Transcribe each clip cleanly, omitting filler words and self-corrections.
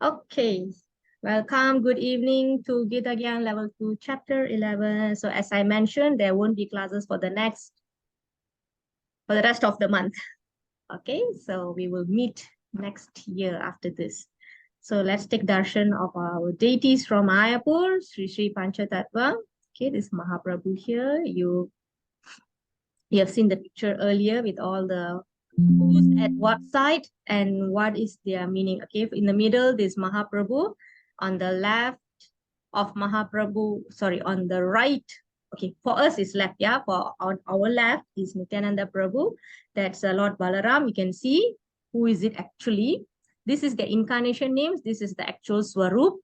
Okay, welcome. Good evening to Gita Gyan Level 2, Chapter 11. So as I mentioned, there won't be classes for the rest of the month. Okay, so we will meet next year after this. So let's take darshan of our deities from Mayapur, Sri Sri Panchatattva. Okay, this Mahaprabhu here. You have seen the picture earlier with all the who's at what side and what is their meaning. Okay, in the middle, this Mahaprabhu. On the left of Mahaprabhu, sorry, on the right. Okay, for us it's left, yeah. For on our left is Nityananda Prabhu. That's Lord Balaram. You can see who is it actually. This is the incarnation names. This is the actual Swarup.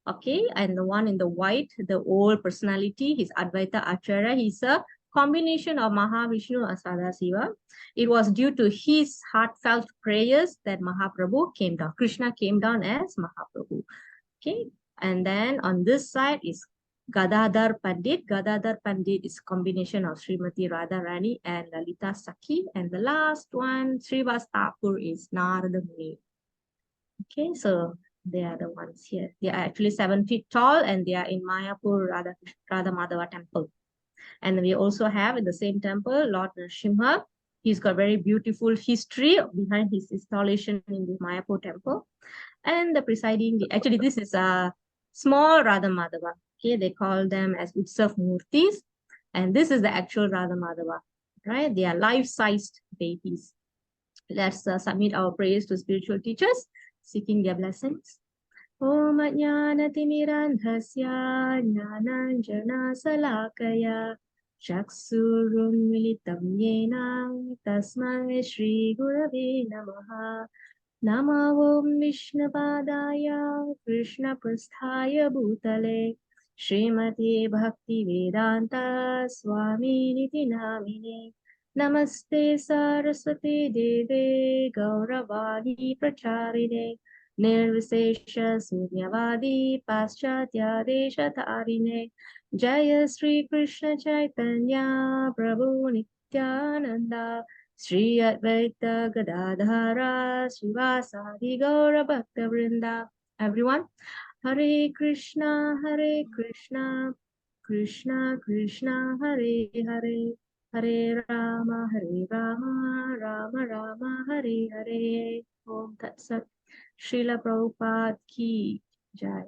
Okay, and the one in the white, the old personality, his Advaita Acharya. He's a combination of Mahavishnu and Sadasiva. It was due to his heartfelt prayers that Mahaprabhu came down. Krishna came down as Mahaprabhu. Okay, and then on this side is Gadadhar Pandit. Gadadhar Pandit is combination of Srimati Radharani and Lalita Sakhi. And the last one, Srivastapur, is Narada Muni. Okay, so they are the ones here. They are actually 7 feet tall and they are in Mayapur Radha Madhava temple. And we also have in the same temple, Lord Nrsimha. He's got very beautiful history behind his installation in the Mayapur temple. And the presiding, actually this is a small Radha Madhava. Okay, they call them as Utsav Murtis. And this is the actual Radha Madhava, right? They are life-sized deities. Let's submit our prayers to spiritual teachers, seeking their blessings. Om Jnanatimirandhasya Jnananjana Salakaya Chaksurum Militam Yena Tasmai Shri Gurave Namaha. Nama Om Vishnapadaya Krishna Prasthaya Bhutale Srimati Bhakti Vedanta Swami Niti Namine Namaste Saraswati Deve Gauravani Pracharine Nirvisesha Sunyavadi Paschatya Deshatarine Jaya Sri Krishna Chaitanya Prabhu Nityananda Sri Advaita Gadadhara Srivasadi Gaura Bhakta Vrinda. Everyone, Hare Krishna, Krishna Krishna, Hare Hare, Hare Rama, Rama Rama, Hare Hare. Om Tat Sat. Srila Prabhupada Ki Jai.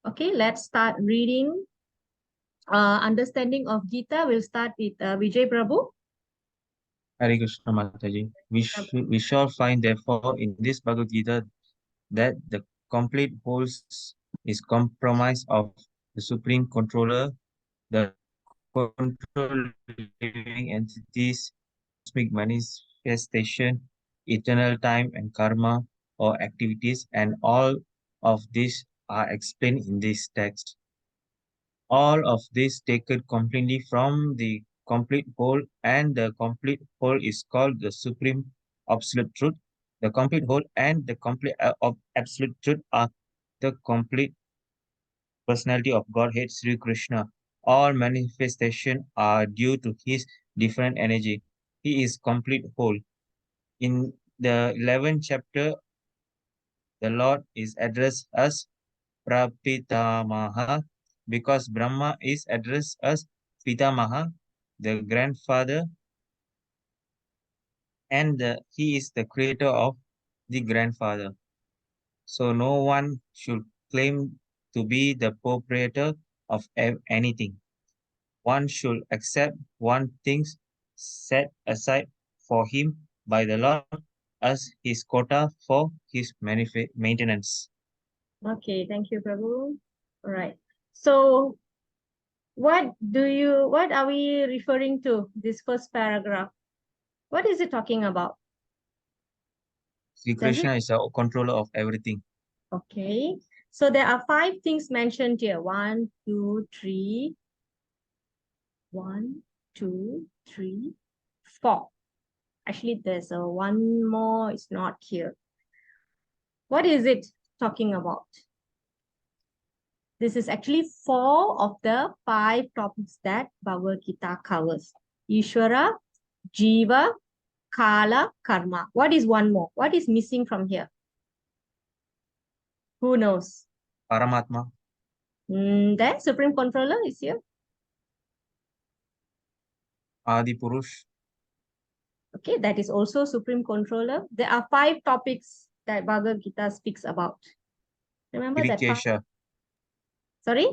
Okay, let's start reading. Understanding of Gita. We'll start with Vijay Prabhu. Hare Krishna Mataji. We shall find therefore in this Bhagavad Gita that the complete whole is comprised of the supreme controller, the control living entities, cosmic manifestation, eternal time and karma or activities, and all of these are explained in this text. All of this taken completely from the complete whole, and the complete whole is called the supreme absolute truth. The complete whole and the complete of absolute truth are the complete personality of Godhead Sri Krishna. All manifestations are due to his different energy. He is complete whole. In the 11th chapter, the Lord is addressed as Prapitamaha because Brahma is addressed as Pitamaha, the grandfather, and he is the creator of the grandfather. So no one should claim to be the proprietor of anything. One should accept one things set aside for him by the Lord as his quota for his maintenance. Okay, thank you, Prabhu. All right. So what are we referring to this first paragraph? What is it talking about? Sri Krishna is a controller of everything. Okay. So there are 5 things mentioned here. 1, 2, 3. 1, 2, 3, 4. Actually, there's a one more. It's not here. What is it talking about? This is actually 4 of the 5 topics that Bhagavad Gita covers. Ishvara, Jiva, Kala, Karma. What is one more? What is missing from here? Who knows? Paramatma. Then Supreme Controller is here. Adi Purush. Okay, that is also Supreme Controller. There are 5 topics that Bhagavad Gita speaks about. Remember that 5? Kirikesha. Sorry?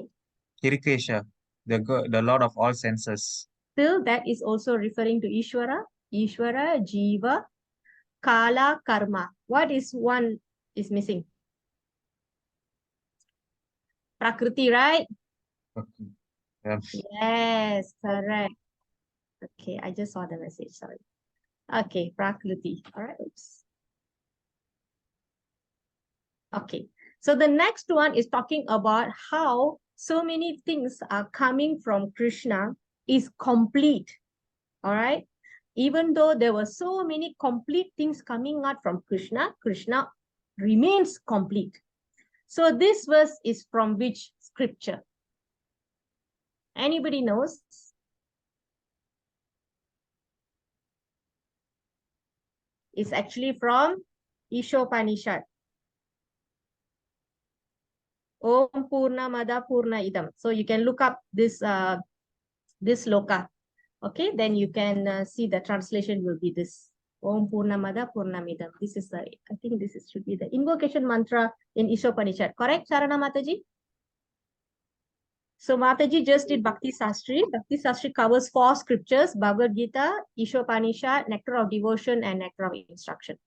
Kirikesha. The Lord of all senses. Still, that is also referring to Ishvara. Ishvara, Jiva, Kala, Karma. What is one is missing? Prakriti, right? Okay. Yeah. Yes, correct. Okay, I just saw the message, sorry. Okay, Prakriti. All right, oops. Okay, so the next one is talking about how so many things are coming from Krishna is complete. All right, even though there were so many complete things coming out from Krishna, Krishna remains complete. So this verse is from which scripture? Anybody knows? It's actually from Ishopanishad. Om Purnamada Purna Idam. So you can look up this loka. Okay, then you can see the translation will be this. Om Purnamada Purnamidam. This is I think this should be the invocation mantra in Ishopanishad. Correct, Sarana Mataji? So Mataji just did Bhakti Sastri. Bhakti Sastri covers 4 scriptures: Bhagavad Gita, Ishopanishad, Nectar of Devotion, and Nectar of Instruction.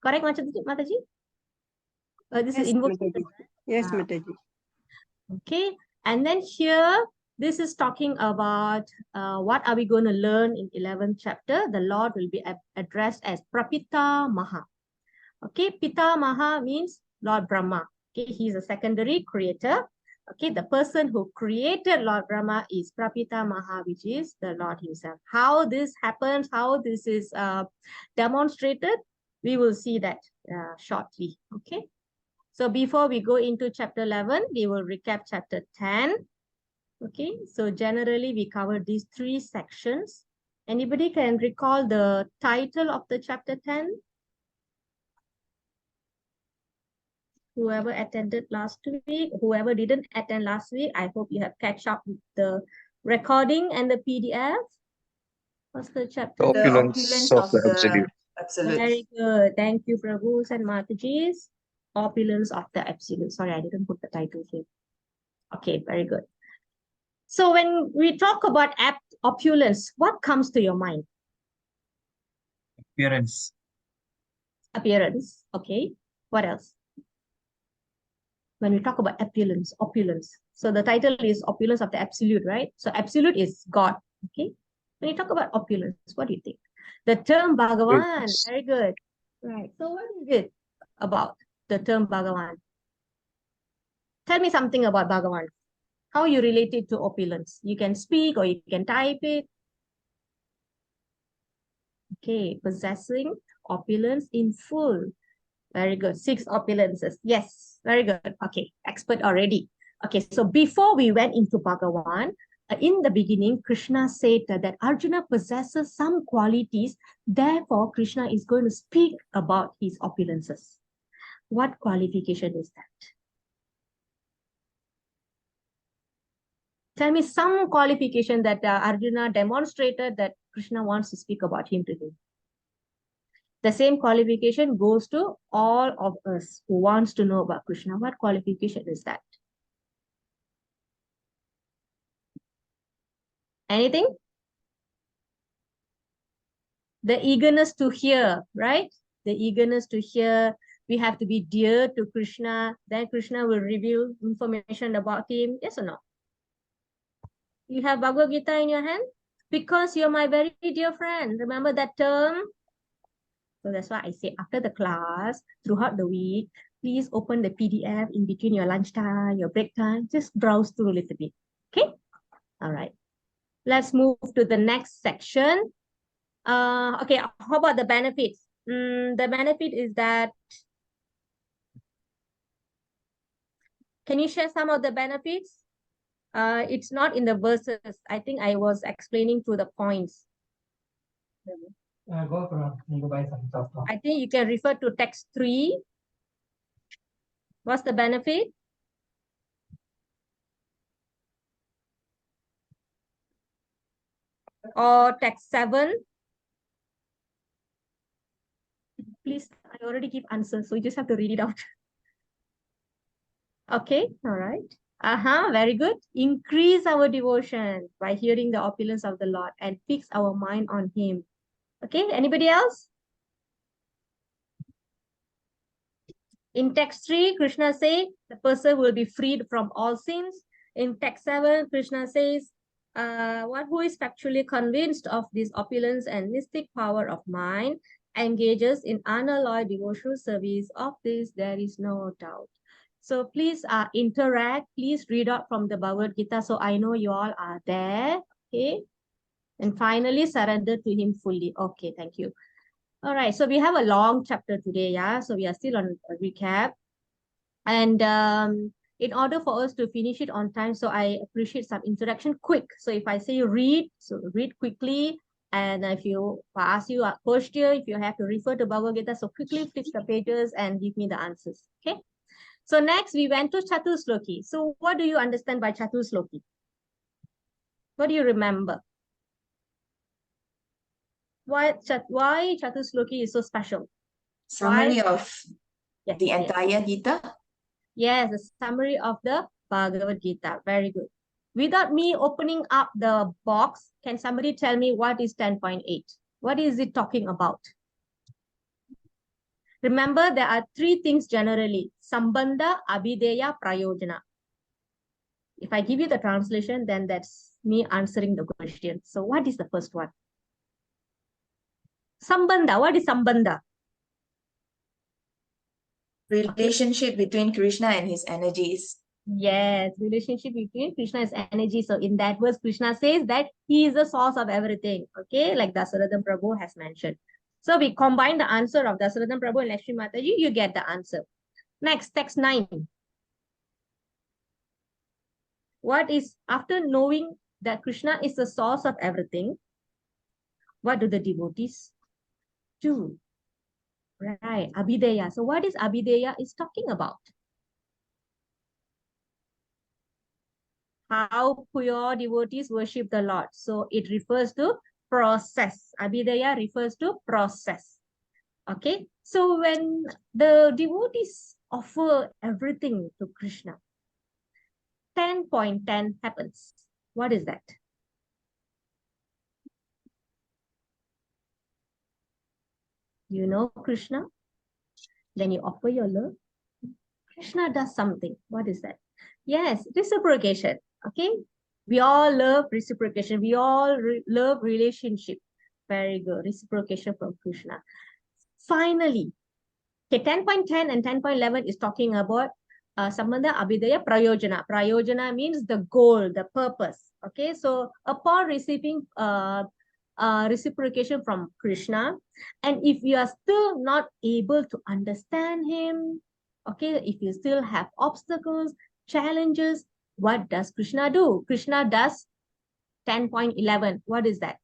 Correct, Mataji? This is Yes, invocation. Mataji. Yes, Ah. Mataji. Okay, and then here, this is talking about what are we going to learn in 11th chapter. The Lord will be addressed as Prapita Maha. Okay, Pita Maha means Lord Brahma. Okay, he's a secondary creator. Okay, the person who created Lord Brahma is Prapita Maha, which is the Lord himself. How this happens, how this is demonstrated, we will see that shortly. Okay. So before we go into chapter 11, we will recap chapter 10. Okay, so generally we cover these 3 sections. Anybody can recall the title of the chapter 10? Whoever attended last week, whoever didn't attend last week, I hope you have catch up with the recording and the PDF. What's the chapter? The opulence of the absolute. Very good. Thank you, Prabhus and Matajis. Opulence of the absolute. Sorry, I didn't put the title here. Okay, very good. So when we talk about opulence, what comes to your mind? Appearance. Appearance. Okay. What else? When we talk about opulence. So the title is Opulence of the Absolute, right? So absolute is God. Okay. When you talk about opulence, what do you think? The term Bhagavan. Very good. Right. So what is it about the term Bhagavan? Tell me something about Bhagavan. How you relate it to opulence? You can speak or you can type it. Okay, possessing opulence in full. Very good. 6 opulences. Yes, very good. Okay, expert already. Okay, so before we went into Bhagavan, in the beginning, Krishna said that Arjuna possesses some qualities. Therefore, Krishna is going to speak about his opulences. What qualification is that? Tell me some qualification that Arjuna demonstrated that Krishna wants to speak about him to him. The same qualification goes to all of us who wants to know about Krishna. What qualification is that? Anything? The eagerness to hear, right? The eagerness to hear. We have to be dear to Krishna. Then Krishna will reveal information about him. Yes or no? You have Bhagavad Gita in your hand? Because you're my very dear friend. Remember that term? So that's why I say after the class, throughout the week, please open the PDF in between your lunchtime, your break time. Just browse through a little bit. Okay? All right. Let's move to the next section. Okay, how about the benefits? The benefit is that, can you share some of the benefits? It's not in the verses. I think I was explaining through the points. I think you can refer to text 3. What's the benefit? Or text 7? Please, I already give answers, so you just have to read it out. Okay, all right. Very good. Increase our devotion by hearing the opulence of the Lord and fix our mind on Him. Okay, anybody else? In text 3, Krishna says the person will be freed from all sins. In text 7, Krishna says, one who is factually convinced of this opulence and mystic power of mind engages in unalloyed devotional service. Of this, there is no doubt. So please interact. Please read out from the Bhagavad Gita so I know you all are there. Okay. And finally, surrender to Him fully. Okay, thank you. All right. So we have a long chapter today. Yeah. So we are still on a recap. And in order for us to finish it on time, so I appreciate some interaction quick. So if I say read, so read quickly. And if I ask you a question, if you have to refer to Bhagavad Gita, so quickly flip the pages and give me the answers. Okay. So next we went to Chatusloki. So what do you understand by Chatusloki? What do you remember? Why Chatusloki is so special? Summary of Yes, the yes. entire Gita. Yes, a summary of the Bhagavad Gita. Very good. Without me opening up the box, can somebody tell me what is 10.8? What is it talking about? Remember, there are three things generally. Sambandha, Abhideya, Prayojana. If I give you the translation, then that's me answering the question. So what is the first one? Sambandha. What is Sambandha? Relationship between Krishna and his energies. Yes, relationship between Krishna is energy. So in that verse, Krishna says that he is the source of everything. Okay, like Dasarathan Prabhu has mentioned. So we combine the answer of Dasarathan Prabhu and Lakshmi Mataji, you get the answer. Next, text 9. What is, after knowing that Krishna is the source of everything, what do the devotees do? Right, Abhideya. So what is Abhideya is talking about? How pure devotees worship the Lord. So it refers to process. Abhideya refers to process. Okay. So when the devotees offer everything to Krishna, 10.10 happens. What is that? You know Krishna, then you offer your love. Krishna does something. What is that? Yes, reciprocation. Okay. We all love reciprocation. We all love relationship. Very good. Reciprocation from Krishna. Finally, okay, 10.10 and 10.11 is talking about Sambandha, Abhideya, Prayojana. Prayojana means the goal, the purpose. Okay, so upon receiving reciprocation from Krishna, and if you are still not able to understand him, okay, if you still have obstacles, challenges, what does Krishna do? Krishna does 10.11. What is that?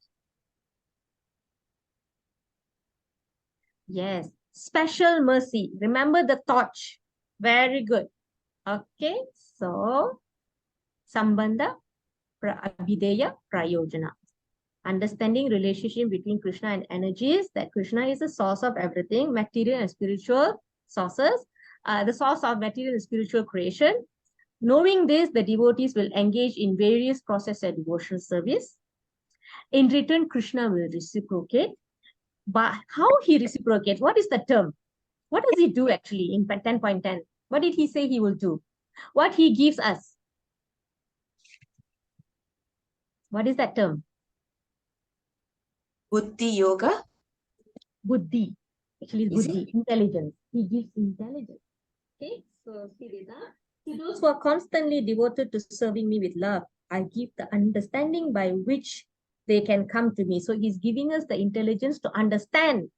Yes, special mercy. Remember the torch. Very good. Okay, so Sambandha, Abhideya, Prayojana. Understanding relationship between Krishna and energies, that Krishna is the source of everything, material and spiritual sources, the source of material and spiritual creation. Knowing this, the devotees will engage in various processes of devotional service. In return, Krishna will reciprocate. But how he reciprocates? What is the term? What does he do actually in 10.10? What did he say he will do? What he gives us? What is that term? Buddhi Yoga. Buddhi. Actually, it's Is buddhi, intelligence. He gives intelligence. Okay, so see this. To those who are constantly devoted to serving me with love, I give the understanding by which they can come to me. So he's giving us the intelligence to understand.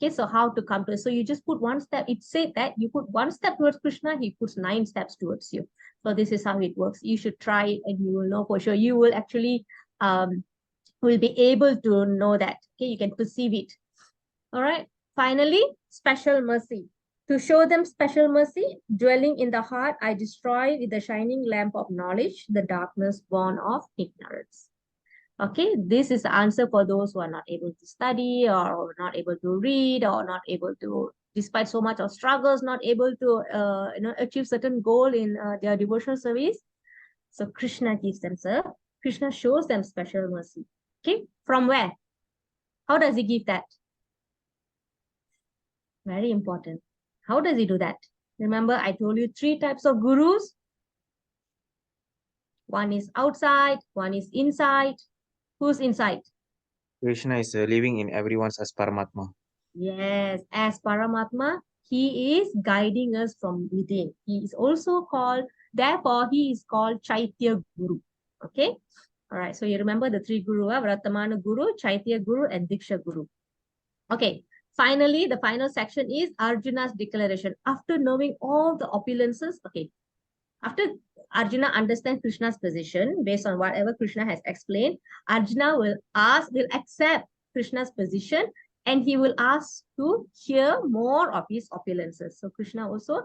Okay, so how to come to it. So you just put one step. It said that you put one step towards Krishna, he puts 9 steps towards you. So this is how it works. You should try it and you will know for sure. You will actually will be able to know that. Okay, you can perceive it. All right. Finally, special mercy. To show them special mercy, dwelling in the heart, I destroy with the shining lamp of knowledge the darkness born of ignorance. Okay, this is the answer for those who are not able to study or not able to read or not able to, despite so much of struggles, not able to achieve certain goal in their devotional service. So Krishna gives them, sir. Krishna shows them special mercy. Okay, from where? How does he give that? Very important. How does he do that? Remember, I told you 3 types of gurus. One is outside, one is inside. Who's inside? Krishna is living in everyone's as Paramatma. Yes, as Paramatma, he is guiding us from within. He is also called, therefore, he is called Chaitya Guru. Okay? All right, so you remember the 3 guru, Vratamana Guru, Chaitya Guru, and Diksha Guru. Okay, finally, the final section is Arjuna's declaration. After knowing all the opulences, okay, after Arjuna understands Krishna's position, based on whatever Krishna has explained, Arjuna will accept Krishna's position, and he will ask to hear more of his opulences. So Krishna also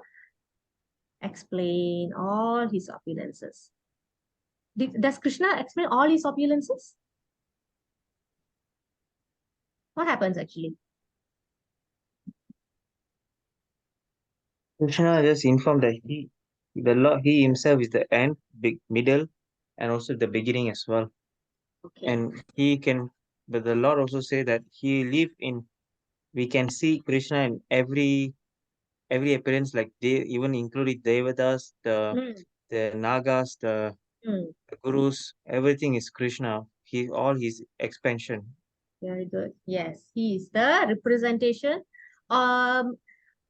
explain all his opulences. Does Krishna explain all his opulences? What happens actually? Krishna just informed that the Lord, he himself is the end, middle, and also the beginning as well. Okay. And but the Lord also say that we can see Krishna in every appearance, like they even included Devatas, the Nagas, the Gurus, everything is Krishna. All his expansion. Very good. Yes, he is the representation. All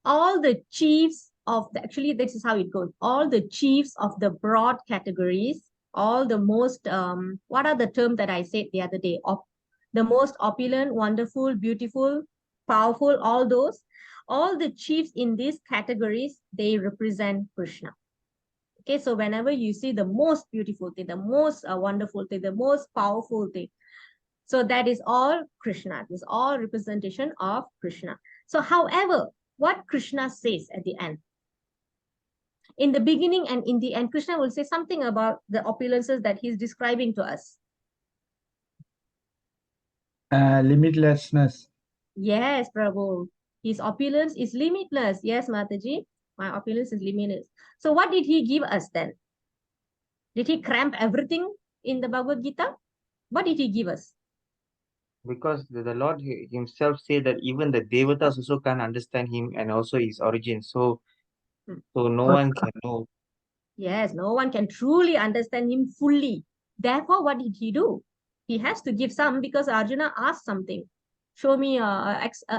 the chiefs of actually, this is how it goes. All the chiefs of the broad categories, all the most, what are the terms that I said the other day? The most opulent, wonderful, beautiful, powerful, all the chiefs in these categories, they represent Krishna. Okay, so whenever you see the most beautiful thing, the most wonderful thing, the most powerful thing, so that is all Krishna. This is all representation of Krishna. So however, what Krishna says at the end, in the beginning and in the end, Krishna will say something about the opulences that he's describing to us. Limitlessness. Yes, Prabhu. His opulence is limitless. Yes, Mataji. My opulence is limitless. So what did he give us then? Did he cramp everything in the Bhagavad Gita? What did he give us? Because the Lord himself said that even the Devatas also can't understand him and also his origin. So no one can know. Yes, no one can truly understand him fully. Therefore, what did he do? He has to give some because Arjuna asked something. Show me,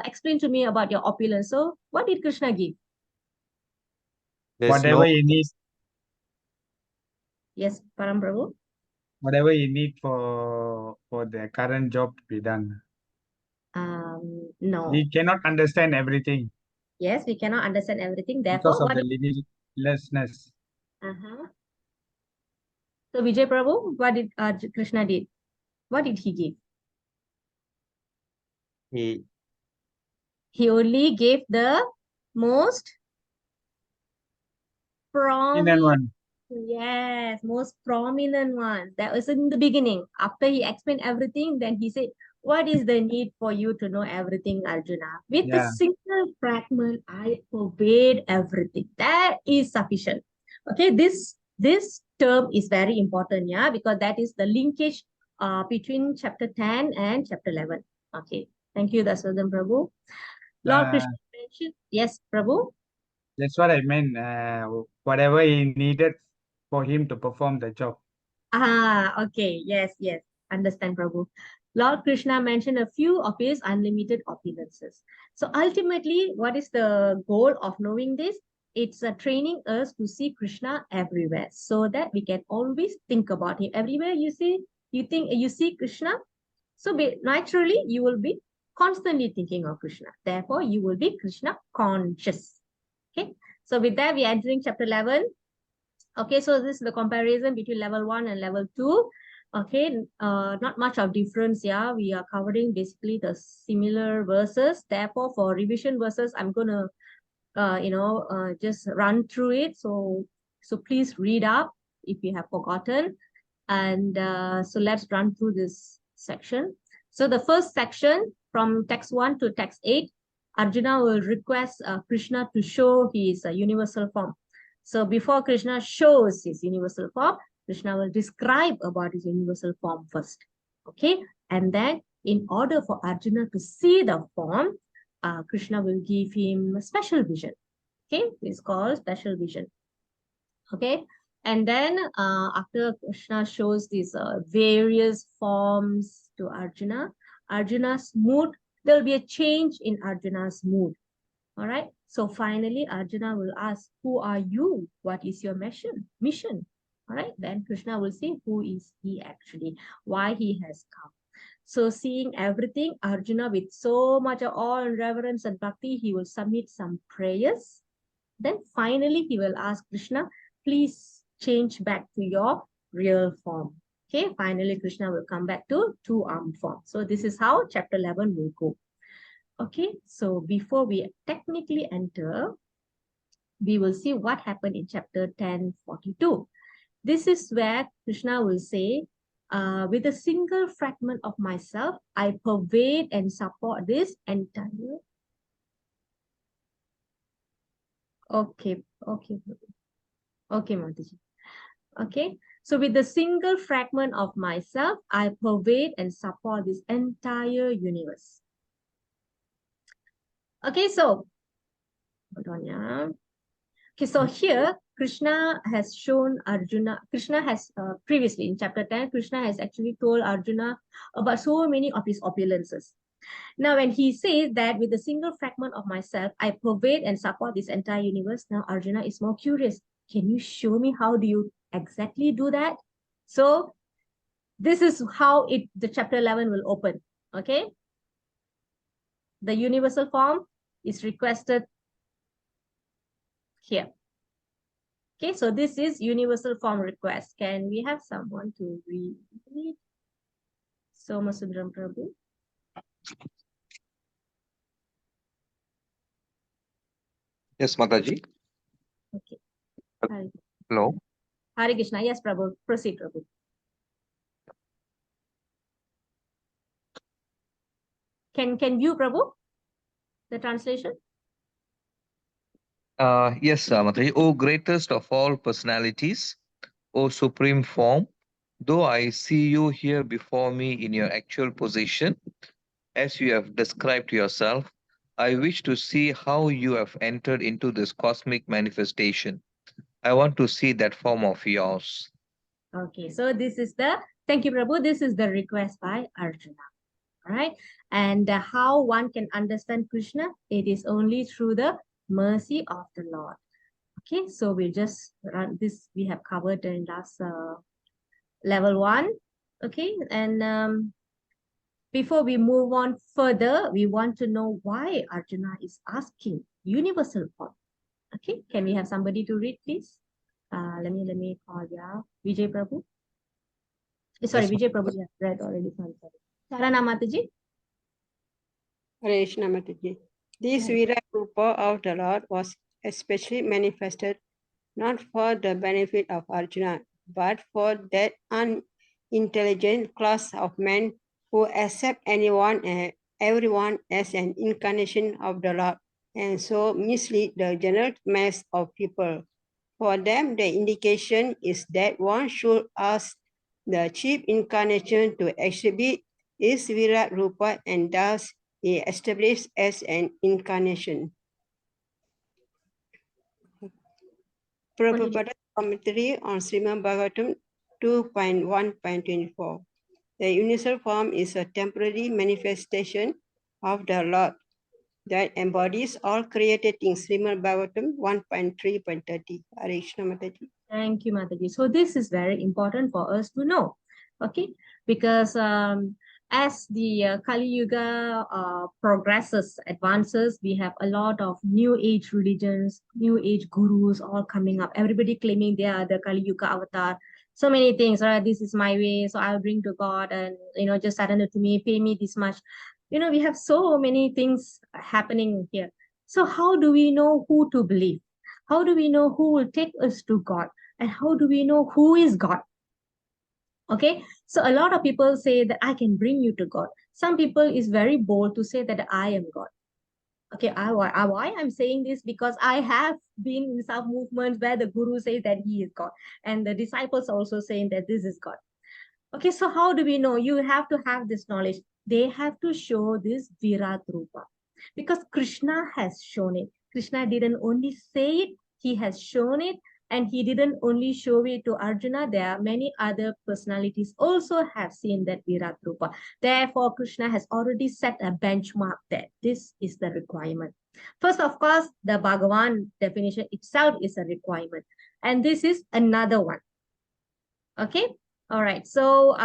explain to me about your opulence. So, what did Krishna give? There's Whatever no you need, Yes, Param Prabhu. whatever you need for the current job to be done. No. We cannot understand everything Yes, we cannot understand everything. because Therefore, of what? the limitlessness. So, Vijay Prabhu, what did Krishna did? What did he give? He only gave the most prominent one. Yes, most prominent one. That was in the beginning. After he explained everything, then he said, what is the need for you to know everything, Arjuna? With a single fragment, I obeyed everything. That is sufficient. Okay, this term is very important, yeah, because that is the linkage between chapter 10 and chapter 11. Okay, thank you, Daswadam Prabhu. Lord Krishna mentioned, yes, Prabhu. That's what I meant. Whatever he needed for him to perform the job. Okay. Yes. Understand, Prabhu. Lord Krishna mentioned a few of his unlimited opulences. So ultimately, what is the goal of knowing this? It's training us to see Krishna everywhere so that we can always think about him. Everywhere you see Krishna. So naturally, you will be constantly thinking of Krishna. Therefore, you will be Krishna conscious. Okay. So with that, we are entering chapter 11. Okay, so this is the comparison between level 1 and level 2. Okay, not much of difference. Yeah, we are covering basically the similar verses. Therefore, for revision verses, I'm going to just run through it. So please read up if you have forgotten. And so let's run through this section. So the first section from text 1 to text 8, Arjuna will request Krishna to show his universal form. So before Krishna shows his universal form, Krishna will describe about his universal form first. Okay, and then in order for Arjuna to see the form, Krishna will give him a special vision. Okay, it's called special vision. Okay, and then after Krishna shows these various forms to Arjuna, Arjuna's mood, there'll be a change in Arjuna's mood. All right, so finally Arjuna will ask, who are you? What is your mission? All right, then Krishna will say, who is he actually? Why he has come? So seeing everything, Arjuna with so much of awe and reverence and bhakti, he will submit some prayers. Then finally he will ask Krishna, please change back to your real form. Okay, finally Krishna will come back to two-armed form. So this is how chapter 11 will go. Okay, so before we technically enter, we will see what happened in chapter 10:42. This is where Krishna will say, with a single fragment of myself, I pervade and support this entire. Okay, Mataji. Okay, so with the single fragment of myself, I pervade and support this entire universe. Okay, so hold on, yeah. Okay, so here Krishna has shown Arjuna. Krishna has previously in chapter 10, Krishna has actually told Arjuna about so many of his opulences. Now, when he says that with a single fragment of myself, I pervade and support this entire universe, now Arjuna is more curious. Can you show me how do you exactly do that? So this is how the chapter 11 will open. Okay. The universal form is requested here. Okay, so this is universal form request. Can we have someone to read? Somasundram Prabhu. Yes, Mataji. Okay. Hello. Hare Krishna. Yes, Prabhu. Proceed, Prabhu. Can you, Prabhu, the translation? Yes, Mataji. O greatest of all personalities, O supreme form, though I see you here before me in your actual position, as you have described yourself, I wish to see how you have entered into this cosmic manifestation. I want to see that form of yours. Okay, so this is thank you, Prabhu. This is the request by Arjuna. All right, and how one can understand Krishna, it is only through the mercy of the Lord. Okay, so we'll just run this. We have covered in last level 1. Okay, and before we move on further, we want to know why Arjuna is asking universal form. Okay, can we have somebody to read, please? Let me call Vijay Prabhu. Sorry, Yes, Vijay Prabhu. Yeah, read already. Sorry. Sarana Mataji. Hare Krishna Mataji. This Virat Rupa of the Lord was especially manifested not for the benefit of Arjuna, but for that unintelligent class of men who accept anyone and everyone as an incarnation of the Lord, and so mislead the general mass of people. For them, the indication is that one should ask the chief incarnation to exhibit his Virat Rupa, and thus he established as an incarnation. Prabhupada commentary on Srimad Bhagavatam 2.1.24. The universal form is a temporary manifestation of the Lord that embodies all created things. Srimad Bhagavatam 1.3.30. Hare Krishna Mataji. Thank you, Mataji. So this is very important for us to know. Okay, because as the Kali Yuga progresses, advances, we have a lot of new age religions, new age gurus all coming up. Everybody claiming they are the Kali Yuga avatar. So many things, right? This is my way, so I'll bring to God, and just surrender to me, pay me this much. We have so many things happening here. So how do we know who to believe? How do we know who will take us to God? And how do we know who is God? Okay, so a lot of people say that I can bring you to God. Some people is very bold to say that I am God. Okay, why I'm saying this? Because I have been in some movements where the guru says that he is God, and the disciples also saying that this is God. Okay, so how do we know? You have to have this knowledge. They have to show this Virat Rupa, because Krishna has shown it. Krishna didn't only say it, he has shown it, and he didn't only show it to Arjuna. There are many other personalities also have seen that Virat Rupa. Therefore, Krishna has already set a benchmark that this is the requirement. First, of course, the Bhagavan definition itself is a requirement. And this is another one. Okay. All right. So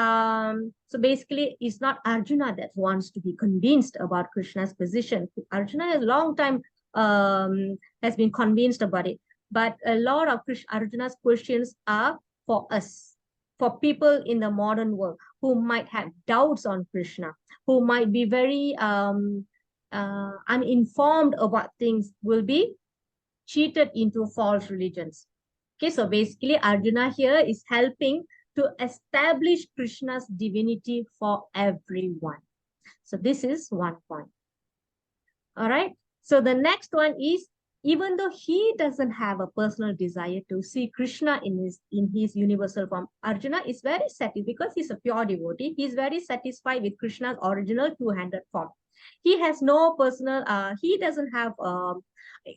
basically, it's not Arjuna that wants to be convinced about Krishna's position. Arjuna has a long time has been convinced about it. But a lot of Arjuna's questions are for us, for people in the modern world who might have doubts on Krishna, who might be very uninformed about things, will be cheated into false religions. Okay, so basically Arjuna here is helping to establish Krishna's divinity for everyone. So this is one point. All right. So the next one is, even though he doesn't have a personal desire to see Krishna in his universal form, Arjuna is very satisfied because he's a pure devotee. He's very satisfied with Krishna's original two-handed form. He has no personal, he doesn't have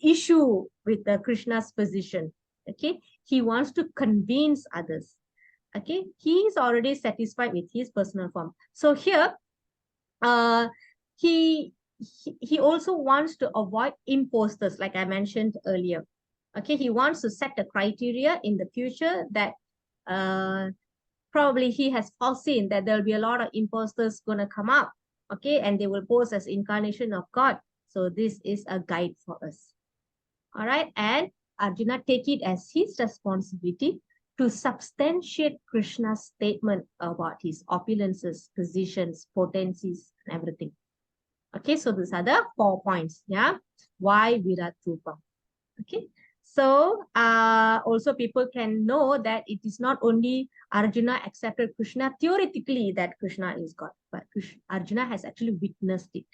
issue with Krishna's position. Okay, he wants to convince others. Okay, he is already satisfied with his personal form. So here, he also wants to avoid imposters, like I mentioned earlier. Okay, he wants to set a criteria in the future that probably he has foreseen that there'll be a lot of imposters going to come up. Okay, and they will pose as incarnation of God. So this is a guide for us. All right, and Arjuna take it as his responsibility to substantiate Krishna's statement about his opulences, positions, potencies, and everything. Okay, so these are the 4 points. Yeah, why Virat Rupa? Okay, so also people can know that it is not only Arjuna accepted Krishna theoretically that Krishna is God, but Arjuna has actually witnessed it.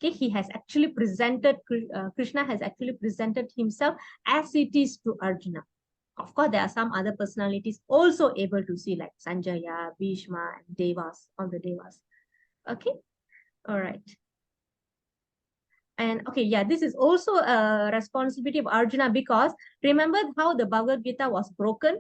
Okay, he has actually presented, Krishna has actually presented himself as it is to Arjuna. Of course, there are some other personalities also able to see, like Sanjaya, Bhishma, and Devas, all the Devas. Okay, all right. And okay, yeah, this is also a responsibility of Arjuna, because remember how the Bhagavad Gita was broken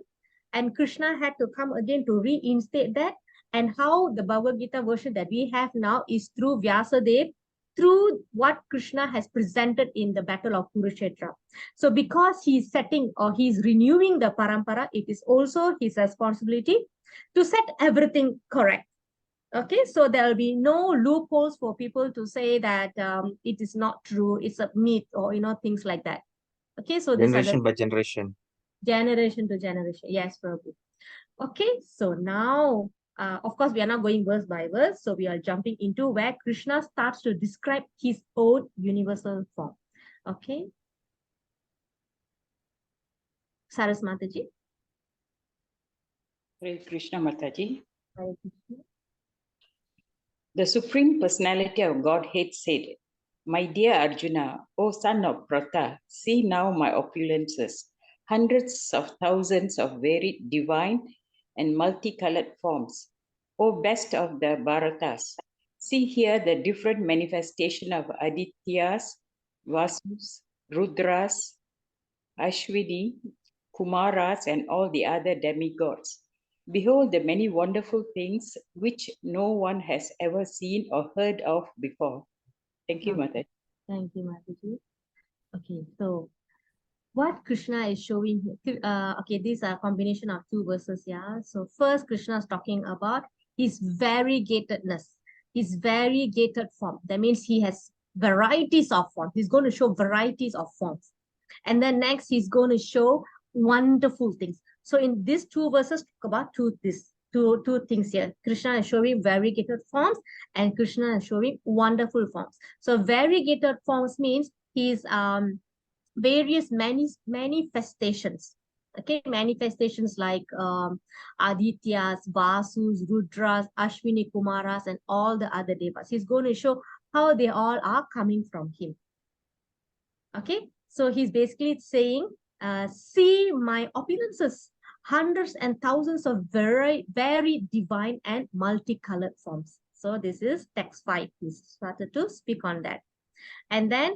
and Krishna had to come again to reinstate that, and how the Bhagavad Gita version that we have now is through Vyasadeva, through what Krishna has presented in the battle of Kurukshetra. So because he's setting or he's renewing the parampara, it is also his responsibility to set everything correct. Okay, so there will be no loopholes for people to say that it is not true, it's a myth, or things like that. Okay, so this Generation by generation. Generation to generation. Yes, Prabhu. Okay, so now of course, we are not going verse by verse. So we are jumping into where Krishna starts to describe his own universal form. Okay. Saras Mataji. Hare Krishna Mataji. Hare Krishna. The Supreme Personality of Godhead said, "My dear Arjuna, O son of Pratha, see now my opulences, hundreds of thousands of very divine and multicolored forms. O best of the Bharatas, see here the different manifestation of Adityas, Vasus, Rudras, Ashwini, Kumaras, and all the other demigods. Behold the many wonderful things which no one has ever seen or heard of before." Thank you, Mother. Thank you, Mataji. Okay, so what Krishna is showing here, okay, these are a combination of 2 verses, yeah. So first, Krishna is talking about his variegatedness, his variegated form. That means he has varieties of forms. He's going to show varieties of forms. And then next, he's going to show wonderful things. So in these 2 verses, talk about two things here. Krishna is showing variegated forms, and Krishna is showing wonderful forms. So variegated forms means his various manifestations. Okay, manifestations like Adityas, Vasus, Rudras, Ashwini Kumaras, and all the other devas. He's going to show how they all are coming from him. Okay, so he's basically saying, see my opulences, hundreds and thousands of very divine and multicolored forms. So this is text 5. He started to speak on that. And then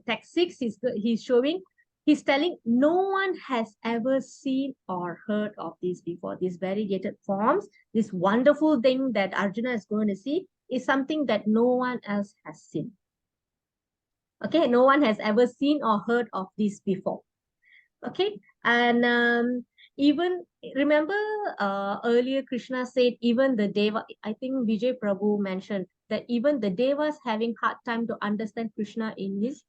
text 6, he's showing, he's telling no one has ever seen or heard of these before. These variegated forms, this wonderful thing that Arjuna is going to see is something that no one else has seen. Okay, no one has ever seen or heard of this before. Okay, and even remember earlier Krishna said even the Deva, I think Vijay Prabhu mentioned that even the Devas having hard time to understand Krishna in his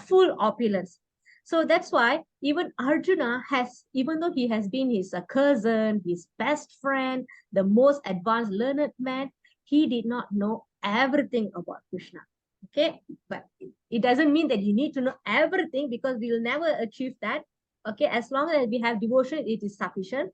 full opulence. So that's why even Arjuna has, even though he has been his cousin, his best friend, the most advanced learned man, he did not know everything about Krishna. Okay, but it doesn't mean that you need to know everything, because we will never achieve that. Okay, as long as we have devotion, it is sufficient.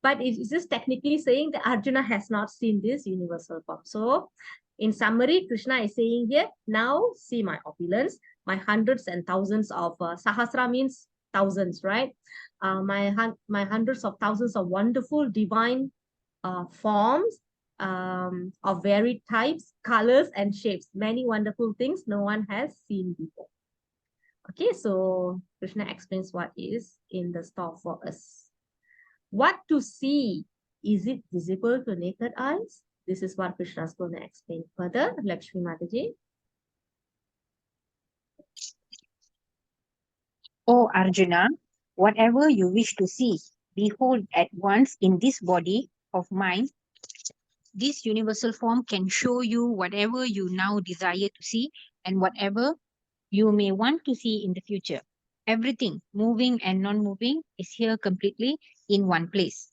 But it is just technically saying that Arjuna has not seen this universal form. So in summary, Krishna is saying here, now see my opulence, my hundreds and thousands of sahasra means thousands, right? My hundreds of thousands of wonderful divine forms of varied types, colors, and shapes. Many wonderful things no one has seen before. Okay, so Krishna explains what is in the store for us. What to see? Is it visible to naked eyes? This is what Krishna is going to explain further. Lakshmi Mataji. O Arjuna, whatever you wish to see, behold at once in this body of mine. This universal form can show you whatever you now desire to see and whatever you may want to see in the future. Everything, moving and non-moving, is here completely in one place.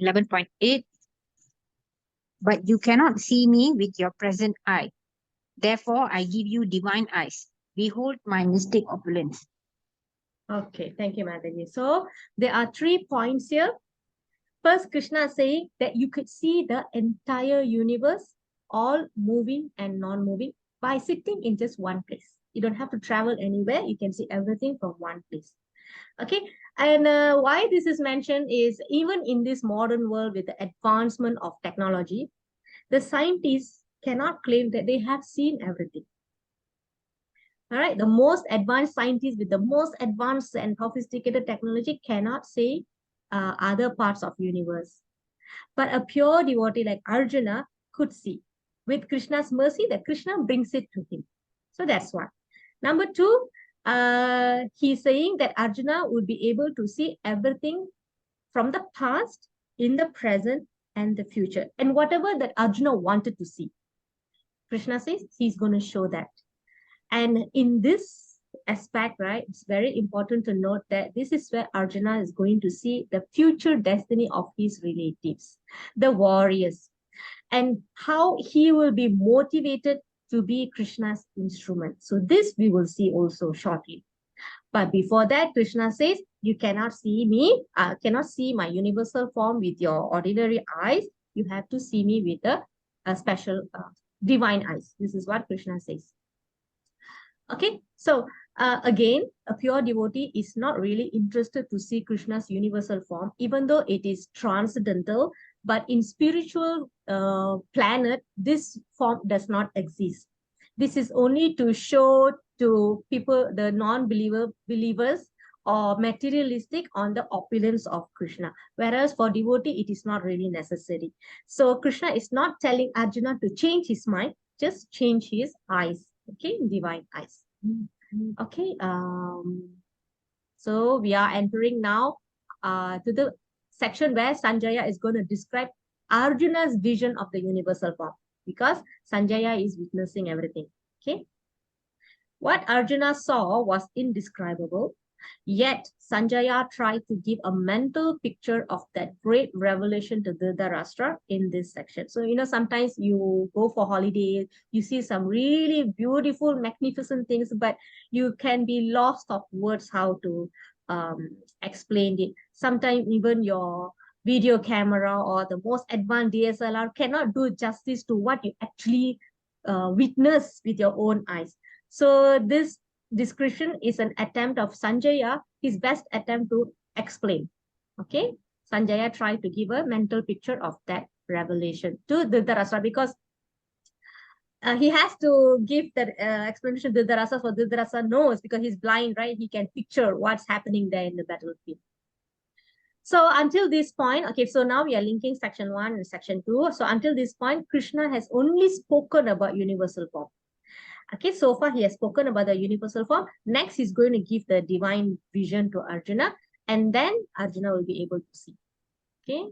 11.8. But you cannot see me with your present eye. Therefore, I give you divine eyes. Behold my mystic opulence. Okay, thank you, Mataji. So there are 3 points here. First, Krishna is saying that you could see the entire universe, all moving and non-moving, by sitting in just one place. You don't have to travel anywhere. You can see everything from one place. Okay, and why this is mentioned is even in this modern world with the advancement of technology, the scientists cannot claim that they have seen everything. All right, the most advanced scientists with the most advanced and sophisticated technology cannot say other parts of universe. But a pure devotee like Arjuna could see. With Krishna's mercy, that Krishna brings it to him. So that's one. Number 2, he's saying that Arjuna would be able to see everything from the past, in the present, and the future. And whatever that Arjuna wanted to see, Krishna says he's going to show that. And in this aspect, right, it's very important to note that this is where Arjuna is going to see the future destiny of his relatives, the warriors, and how he will be motivated to be Krishna's instrument. So this we will see also shortly. But before that, Krishna says, you cannot see me, cannot see my universal form with your ordinary eyes. You have to see me with a special divine eyes. This is what Krishna says. Okay, so again, a pure devotee is not really interested to see Krishna's universal form, even though it is transcendental, but in spiritual planet, this form does not exist. This is only to show to people, the believers or materialistic, on the opulence of Krishna. Whereas for devotee, it is not really necessary. So Krishna is not telling Arjuna to change his mind, just change his eyes. Okay, divine eyes. Okay, so we are entering now to the section where Sanjaya is going to describe Arjuna's vision of the universal form, because Sanjaya is witnessing everything. Okay, what Arjuna saw was indescribable. Yet, Sanjaya tried to give a mental picture of that great revelation to Dhritarashtra in this section. So, sometimes you go for holiday, you see some really beautiful, magnificent things, but you can be lost of words how to explain it. Sometimes even your video camera or the most advanced DSLR cannot do justice to what you actually witness with your own eyes. So this description is an attempt of Sanjaya, his best attempt to explain. Okay, Sanjaya tried to give a mental picture of that revelation to Dhritarashtra because he has to give that explanation to Dhritarashtra, for Dhritarashtra knows because he's blind, right? He can picture what's happening there in the battlefield. So until this point, okay, so now we are linking section 1 and section 2. So until this point, Krishna has only spoken about universal form. Okay, so far he has spoken about the universal form. Next, he's going to give the divine vision to Arjuna, and then Arjuna will be able to see. Okay.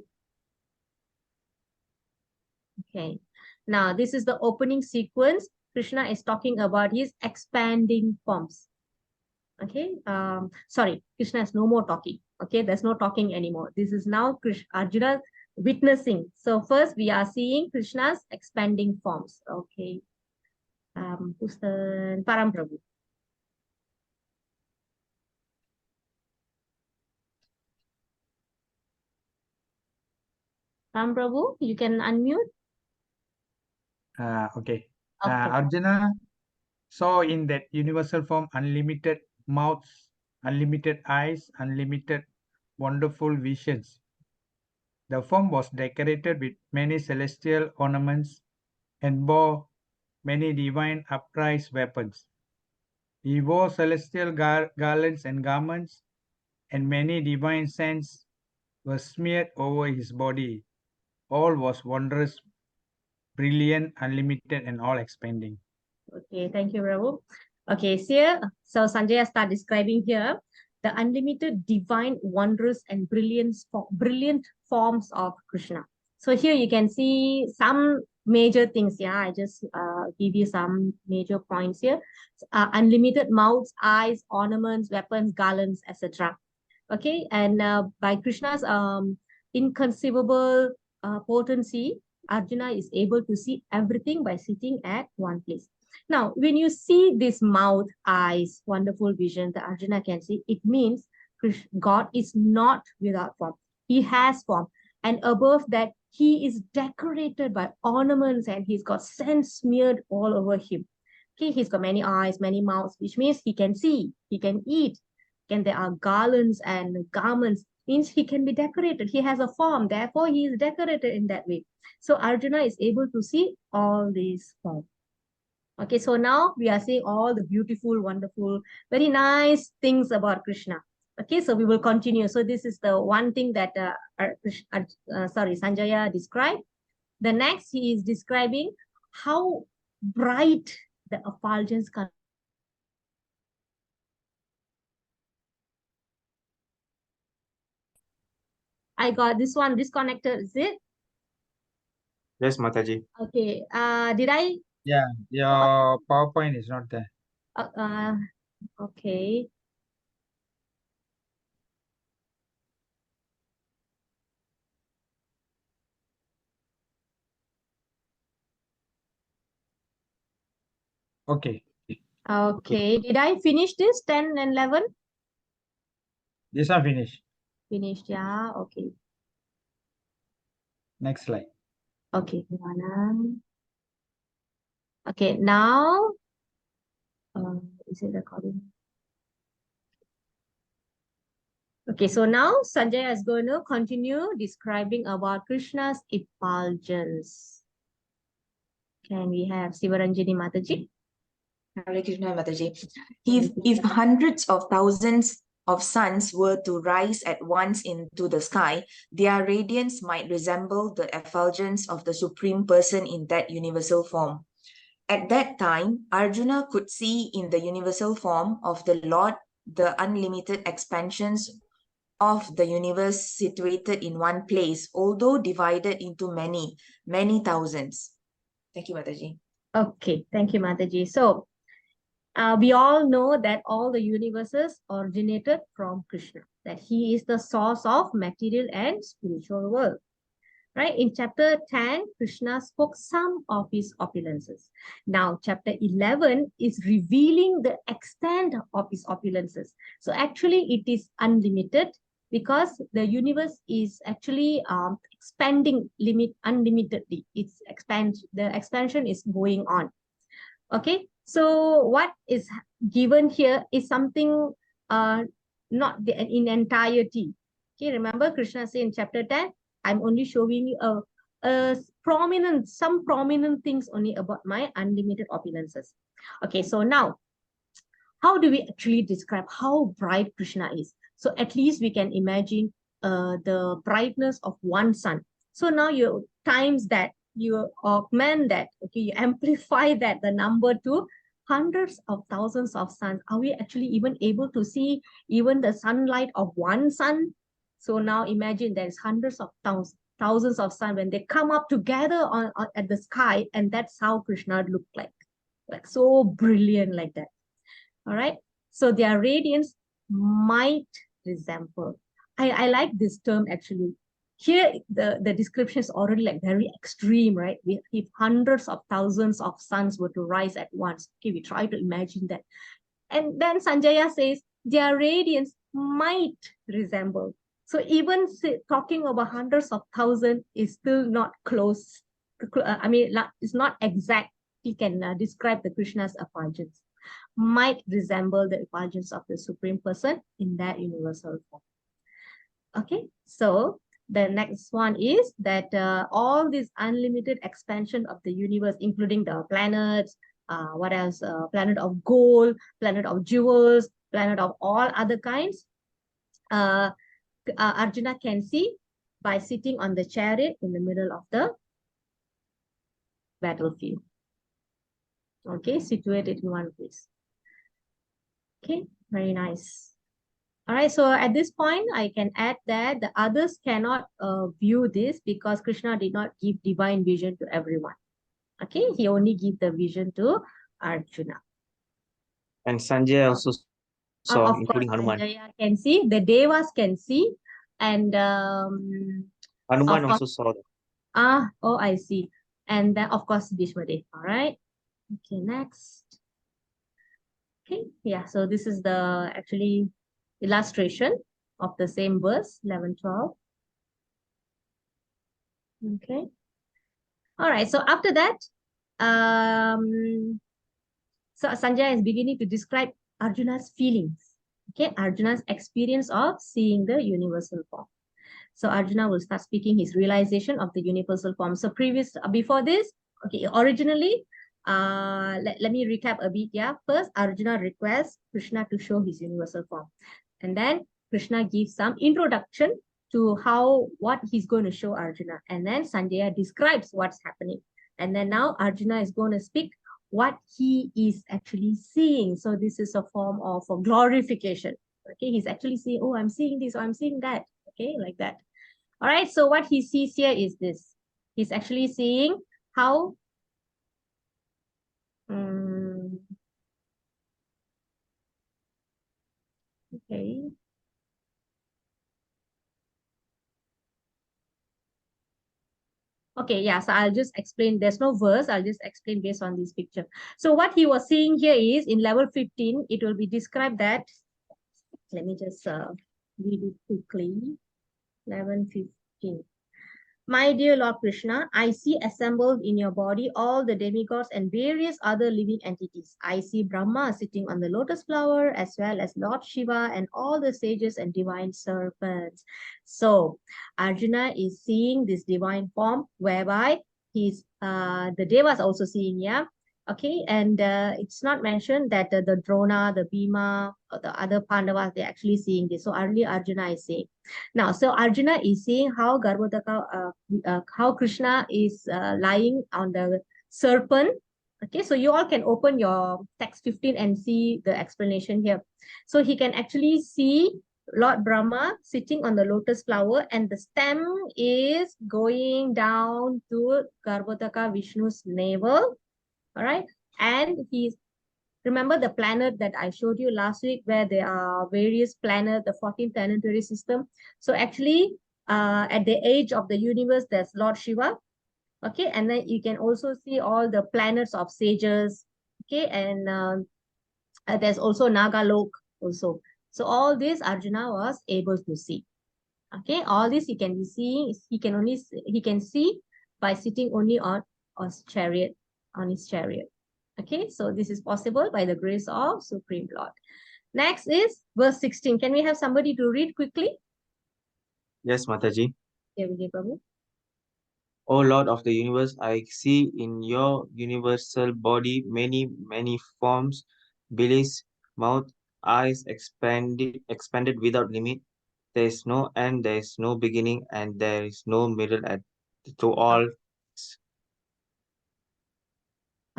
Okay. Now, this is the opening sequence. Krishna is talking about his expanding forms. Okay. Sorry, Krishna has no more talking. Okay, there's no talking anymore. This is now Arjuna witnessing. So first, we are seeing Krishna's expanding forms. Okay. Who's the Param Prabhu? Param Prabhu, you can unmute. Okay. Okay. Arjuna saw in that universal form unlimited mouths, unlimited eyes, unlimited wonderful visions. The form was decorated with many celestial ornaments and bore many divine upright weapons. He wore celestial garlands and garments, and many divine scents were smeared over his body. All was wondrous, brilliant, unlimited, and all expanding. Okay, thank you, Prabhu. Okay, so Sanjaya start describing here the unlimited divine wondrous and brilliant forms of Krishna. So here you can see some major things. Yeah, I just give you some major points here. Unlimited mouths, eyes, ornaments, weapons, garlands, etc. Okay, and by Krishna's inconceivable potency, Arjuna is able to see everything by sitting at one place. Now, when you see this mouth, eyes, wonderful vision that Arjuna can see, it means God is not without form. He has form. And above that, he is decorated by ornaments and he's got scent smeared all over him. Okay, he's got many eyes, many mouths, which means he can see, he can eat. And there are garlands and garments, means he can be decorated. He has a form, therefore he is decorated in that way. So Arjuna is able to see all these forms. Okay, so now we are seeing all the beautiful, wonderful, very nice things about Krishna. Okay, so we will continue. So this is the one thing that Sanjaya described. The next, he is describing how bright the effulgence can. I got this one disconnected, is it? Yes, Mataji. Okay, did I? Yeah, your PowerPoint is not there. Okay. Okay, Okay, did I finish this 10 and 11? this one finished. Finished, yeah, okay. Next slide. Okay, okay, now, is it recording? Okay, so now Sanjaya is going to continue describing about Krishna's effulgence. Can we have Sivaranjani Mataji? Hare Krishna Mataji. If hundreds of thousands of suns were to rise at once into the sky, their radiance might resemble the effulgence of the Supreme Person in that universal form. At that time, Arjuna could see in the universal form of the Lord the unlimited expansions of the universe situated in one place, although divided into many, many thousands. Thank you, Mataji. Okay, thank you, Mataji. So, We all know that all the universes originated from Krishna, that he is the source of material and spiritual world. Right? In chapter 10, Krishna spoke some of his opulences. Now, chapter 11 is revealing the extent of his opulences. So actually, it is unlimited because the universe is actually expanding unlimitedly. The expansion is going on. Okay, so what is given here is something not in entirety. Okay, remember Krishna said in chapter 10, I'm only showing you some prominent things only about my unlimited opulences. Okay, so now, how do we actually describe how bright Krishna is? So at least we can imagine the brightness of one sun. So now you times that, you augment that, okay, you amplify that, the number to hundreds of thousands of suns. Are we actually even able to see even the sunlight of one sun? So now imagine there's hundreds of thousands of sun when they come up together on at the sky, and that's how Krishna looked like so brilliant like that. All right. So their radiance might resemble. I like this term actually. Here, the description is already like very extreme, right? If hundreds of thousands of suns were to rise at once, okay, we try to imagine that. And then Sanjaya says their radiance might resemble. So even talking about hundreds of thousands is still not close. I mean, it's not exact. You can describe the Krishna's effulgence. Might resemble the effulgence of the Supreme Person in that universal form. Okay, so the next one is that all this unlimited expansion of the universe, including the planets, what else? Planet of gold, planet of jewels, planet of all other kinds. Arjuna can see by sitting on the chariot in the middle of the battlefield. Okay, situated in one place. Okay, very nice. All right, so at this point, I can add that the others cannot view this because Krishna did not give divine vision to everyone. Okay, he only gave the vision to Arjuna. And Sanjay also saw, Of including course, Hanuman. Sanjaya can see, the Devas can see, and Hanuman of also course, saw that. oh, I see. And then, of course, Bhishmadev. All right. Okay, next. Okay, yeah, so this is the actually illustration of the same verse, 11, 12. Okay. All right, so after that, so Sanjay is beginning to describe Arjuna's feelings. Okay, Arjuna's experience of seeing the universal form. So Arjuna will start speaking his realization of the universal form. So before this, okay, originally, let me recap a bit. Yeah, first Arjuna requests Krishna to show his universal form, and then Krishna gives some introduction to what he's going to show Arjuna, and then Sanjaya describes what's happening, and then now Arjuna is going to speak what he is actually seeing. So this is a form of a glorification. Okay, he's actually saying, oh, I'm seeing this, or I'm seeing that. Okay, like that. All right, so what he sees here is this. He's actually seeing how okay. Okay, yeah, so I'll just explain. There's no verse. I'll just explain based on this picture. So what he was seeing here is in level 15, it will be described that, let me just read it quickly. 11:15. My dear Lord Krishna, I see assembled in your body all the demigods and various other living entities. I see Brahma sitting on the lotus flower, as well as Lord Shiva and all the sages and divine serpents. So Arjuna is seeing this divine form, whereby the Devas also seeing, yeah. Okay, and it's not mentioned that the Drona, the Bhima, or the other Pandavas, they're actually seeing this. So only Arjuna is seeing. Now, so Arjuna is seeing how how Krishna is lying on the serpent. Okay, so you all can open your text 15 and see the explanation here. So he can actually see Lord Brahma sitting on the lotus flower, and the stem is going down to Garbhodaka Vishnu's navel. All right, and he's Remember the planet that I showed you last week where there are various planets, the 14th planetary system. So actually, at the age of the universe, there's Lord Shiva. Okay, and then you can also see all the planets of sages. Okay, and there's also Nagalok also. So all this Arjuna was able to see. Okay, all this he can be seeing. He can see by sitting only on his chariot, Okay, so this is possible by the grace of Supreme Lord. Next is verse 16. Can we have somebody to read quickly? Yes, Mataji. Here we go, Prabhu. O Lord of the universe, I see in your universal body many, many forms, bellies, mouth, eyes expanded without limit. There is no end, there is no beginning, and there is no middle to all.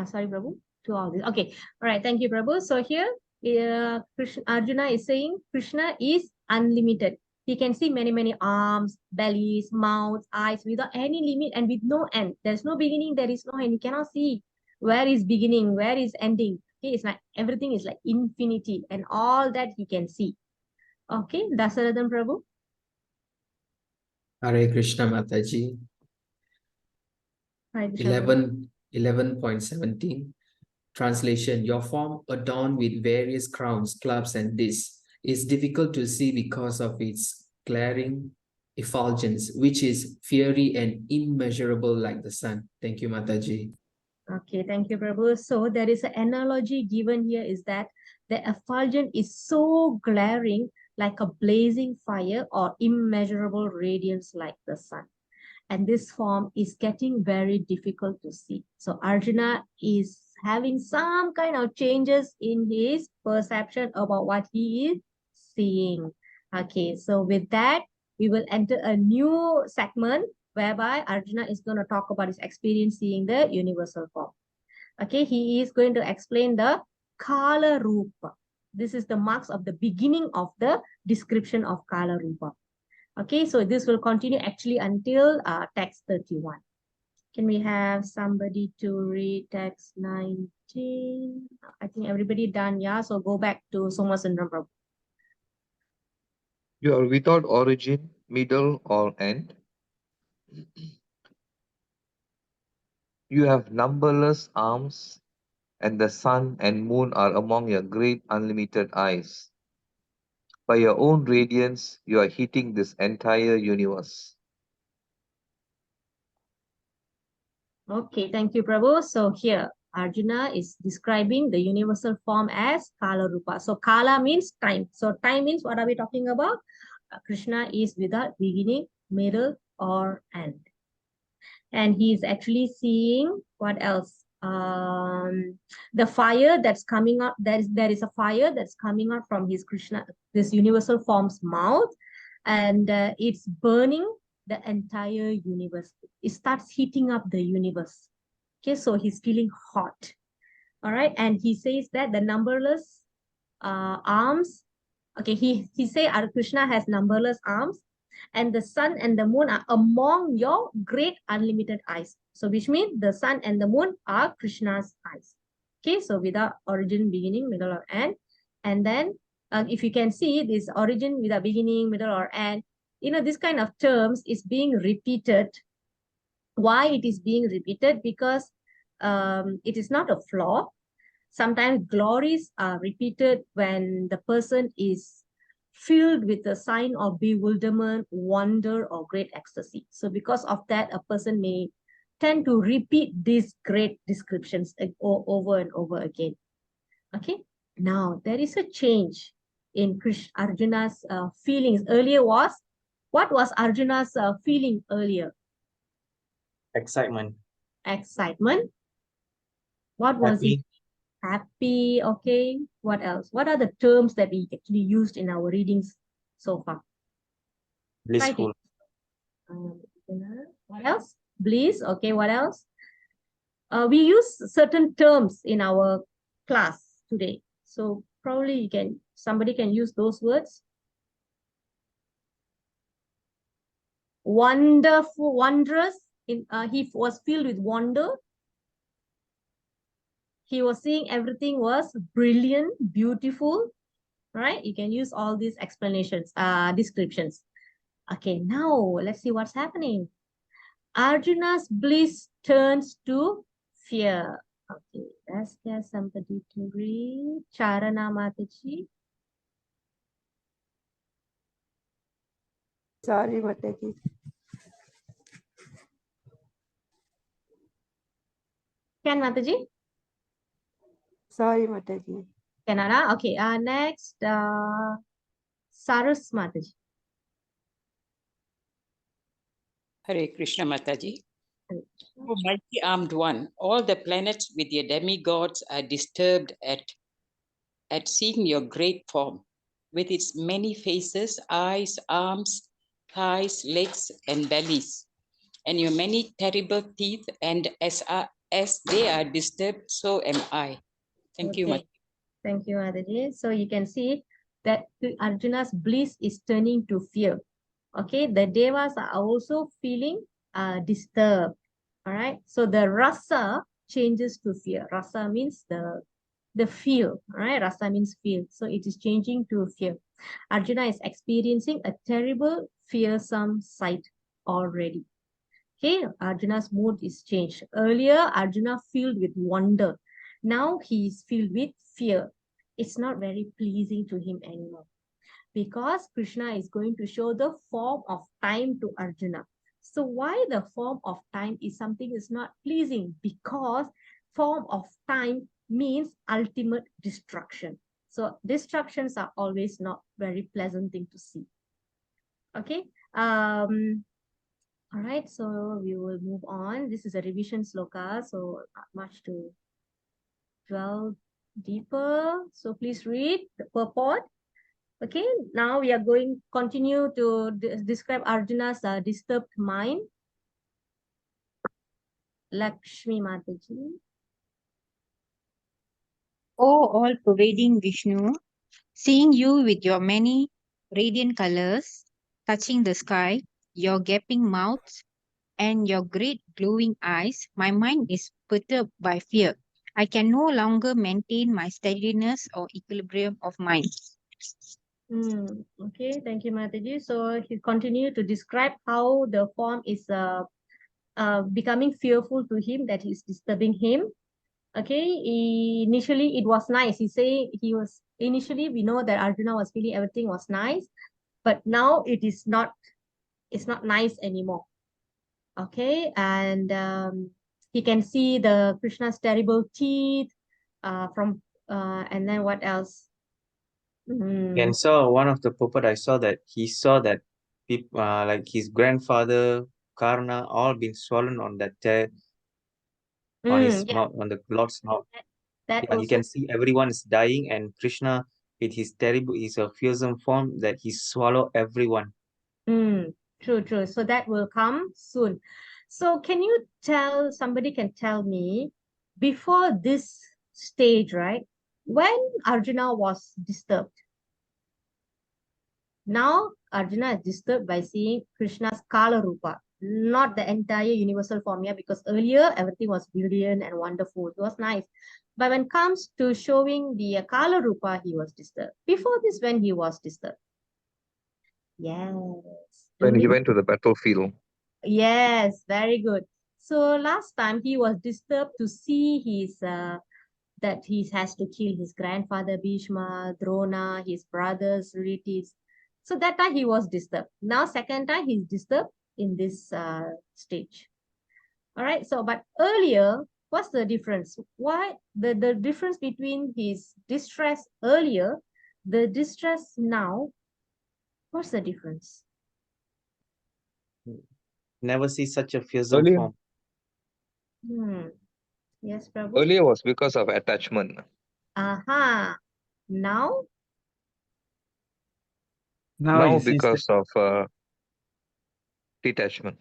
Sorry, Prabhu. To all this. Okay. All right. Thank you, Prabhu. So here, Arjuna is saying Krishna is unlimited. He can see many, many arms, bellies, mouths, eyes without any limit and with no end. There's no beginning, there is no end. You cannot see where is beginning, where is ending. Okay, it's like everything is like infinity and all that he can see. Okay, Dasarathan Prabhu. Hare Krishna Mataji. Hare Krishna, Prabhu. 11.17. Translation. Your form adorned with various crowns, clubs, and discs is difficult to see because of its glaring effulgence, which is fiery and immeasurable like the sun. Thank you, Mataji. Okay, thank you, Prabhu. So there is an analogy given here is that the effulgence is so glaring like a blazing fire or immeasurable radiance like the sun. And this form is getting very difficult to see. So Arjuna is having some kind of changes in his perception about what he is seeing. Okay, so with that, we will enter a new segment whereby Arjuna is going to talk about his experience seeing the universal form. Okay, he is going to explain the Kala Rupa. This is the marks of the beginning of the description of Kala Rupa. Okay, so this will continue actually until text 31. Can we have somebody to read text 19? I think everybody done, yeah? So go back to Somasundram Prabhu. You are without origin, middle, or end. You have numberless arms, and the sun and moon are among your great unlimited eyes. By your own radiance, you are heating this entire universe. Okay, thank you, Prabhu. So here, Arjuna is describing the universal form as Kala Rupa. So Kala means time. So time means what are we talking about? Krishna is without beginning, middle, or end. And he is actually seeing what else? The fire that's coming up. There is a fire that's coming out from his Krishna, this universal form's mouth, and it's burning the entire universe. It starts heating up the universe. Okay, so he's feeling hot. All right, and he says that the numberless arms. Okay, he say Krishna has numberless arms, and the sun and the moon are among your great unlimited eyes. So which means the sun and the moon are Krishna's eyes. Okay, so without origin, beginning, middle, or end. And then if you can see this origin without beginning, middle, or end, you know, this kind of terms is being repeated. Why it is being repeated? Because it is not a flaw. Sometimes glories are repeated when the person is filled with a sign of bewilderment, wonder, or great ecstasy. So because of that, a person may tend to repeat these great descriptions over and over again. Okay, now there is a change in Arjuna's feelings. Earlier was, what was Arjuna's feeling earlier? Excitement. Excitement. What was it? Happy. Happy. Okay, what else? What are the terms that we actually used in our readings so far? Blissful. What else? Bliss. Okay, what else? We use certain terms in our class today, so probably somebody can use those words. Wonderful, wondrous. He was filled with wonder. He was seeing everything was brilliant, beautiful, right? You can use all these explanations, descriptions. Okay, now let's see what's happening. Arjuna's bliss turns to fear. Okay, let's get somebody to read. Charana Mataji. Sorry, Mataji. Can Mataji? Sorry, Mataji. Canada. Okay, next, Sarus Mataji. Hare Krishna Mataji. O mighty armed one, all the planets with their demigods are disturbed at seeing your great form, with its many faces, eyes, arms, thighs, legs, and bellies, and your many terrible teeth, and as they are disturbed, so am I. Thank you, Okay, Mataji. thank you, Mataji. So you can see that Arjuna's bliss is turning to fear. Okay, the devas are also feeling disturbed. All right, so the rasa changes to fear. Rasa means the feel. All right, rasa means feel. So it is changing to fear. Arjuna is experiencing a terrible, fearsome sight already. Okay, Arjuna's mood is changed. Earlier, Arjuna filled with wonder. Now he is filled with fear. It's not very pleasing to him anymore, because Krishna is going to show the form of time to Arjuna. So why the form of time is something is not pleasing? Because form of time means ultimate destruction. So destructions are always not very pleasant thing to see. Okay. All right, so we will move on. This is a revision sloka, so not much to dwell deeper. So please read the purport. Okay, now we are going continue to describe Arjuna's disturbed mind. Lakshmi Mataji. O all-pervading Vishnu, seeing you with your many radiant colors touching the sky, your gaping mouth, and your great glowing eyes, my mind is perturbed by fear. I can no longer maintain my steadiness or equilibrium of mind. Okay, thank you, Mataji. So he continued to describe how the form is becoming fearful to him, that is disturbing him. Okay, initially it was nice. He say he was initially, we know that Arjuna was feeling everything was nice, but now it is not. It's not nice anymore. Okay, and he can see the Krishna's terrible teeth. And then what else? And so one of the purport I saw that he saw that people like his grandfather Karna all been swollen on that on his Yeah, mouth, on the Lord's mouth. that Yeah, you also. can see everyone is dying, and Krishna with his terrible, his a fearsome form that he swallow everyone. True, true. So that will come soon. So can you tell, somebody can tell me, before this stage, right, when Arjuna was disturbed? Now Arjuna is disturbed by seeing Krishna's Kala Rupa, not the entire universal form here, because earlier everything was brilliant and wonderful. It was nice. But when it comes to showing the Kala Rupa, he was disturbed. Before this, when he was disturbed? Yes. When he During went to the battlefield. Yes, very good. So last time he was disturbed to see his that he has to kill his grandfather Bhishma, Drona, his brothers, relatives. So that time he was disturbed. Now second time he's disturbed in this stage. All right. So but earlier, what's the difference? Why the difference between his distress earlier, the distress now? What's the difference? Never see such a fearsome Earlier, form. Yes, Prabhu. earlier was because of attachment. Aha. Now? Now it's because of detachment.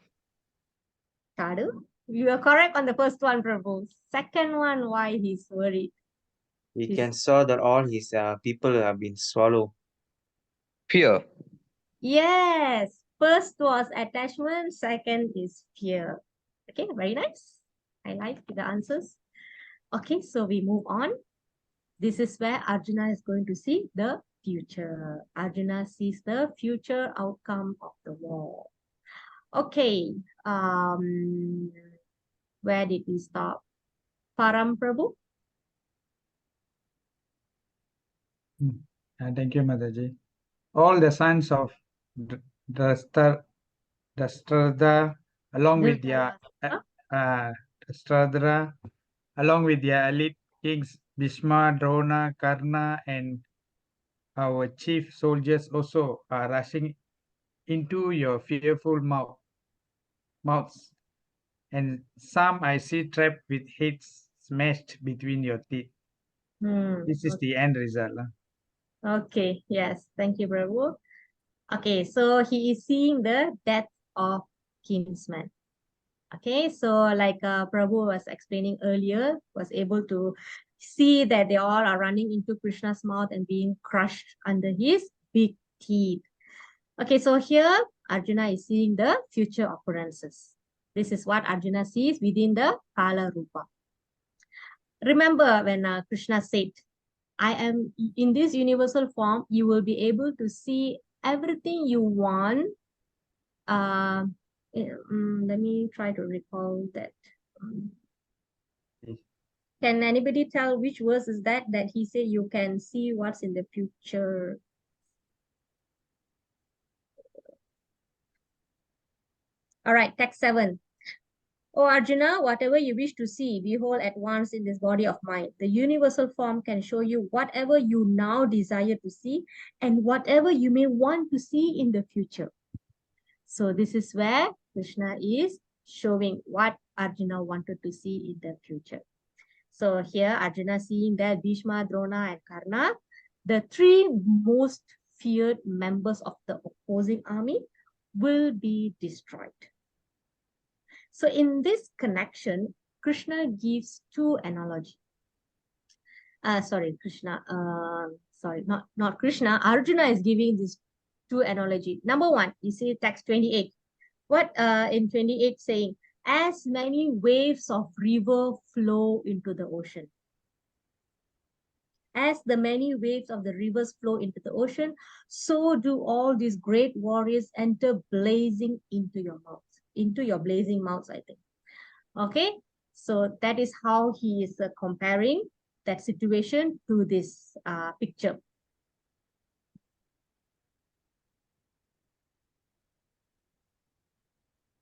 Tadu? You are correct on the first one, Prabhu. Second one, why he's worried? We He's- can saw that all his people have been swallowed. Fear. Yes. First was attachment, second is fear. Okay, very nice. I like the answers. Okay, so we move on. This is where Arjuna is going to see the future. Arjuna sees the future outcome of the war. Okay, where did we stop? Param Prabhu? Thank you, Mataji. All the sons of Drastardha, along with their Drastardha, along with their elite kings Bhishma, Drona, Karna, and our chief soldiers also are rushing into your fearful mouths, and some I see trapped with heads smashed between your teeth. This is the end result. Okay, yes, thank you, Prabhu. Okay, so he is seeing the death of kinsman. Okay, so like Prabhu was explaining earlier, was able to see that they all are running into Krishna's mouth and being crushed under his big teeth. Okay, so here Arjuna is seeing the future occurrences. This is what Arjuna sees within the Kala Rupa. Remember when Krishna said, I am in this universal form, you will be able to see everything you want. Let me try to recall that. Can anybody tell which verse is that he said you can see what's in the future? All right, text 7. O Arjuna, whatever you wish to see, behold at once in this body of mine. The universal form can show you whatever you now desire to see and whatever you may want to see in the future. So this is where Krishna is showing what Arjuna wanted to see in the future. So here Arjuna seeing that Bhishma, Drona, and Karna, the three most feared members of the opposing army, will be destroyed. So in this connection, Krishna gives two analogies. Krishna, not Krishna. Arjuna is giving these two analogy. Number one, you see text 28. What in 28 saying, as many waves of river flow into the ocean. As the many waves of the rivers flow into the ocean, so do all these great warriors enter blazing into your mouths, into your blazing mouths, I think. Okay, so that is how he is comparing that situation to this picture.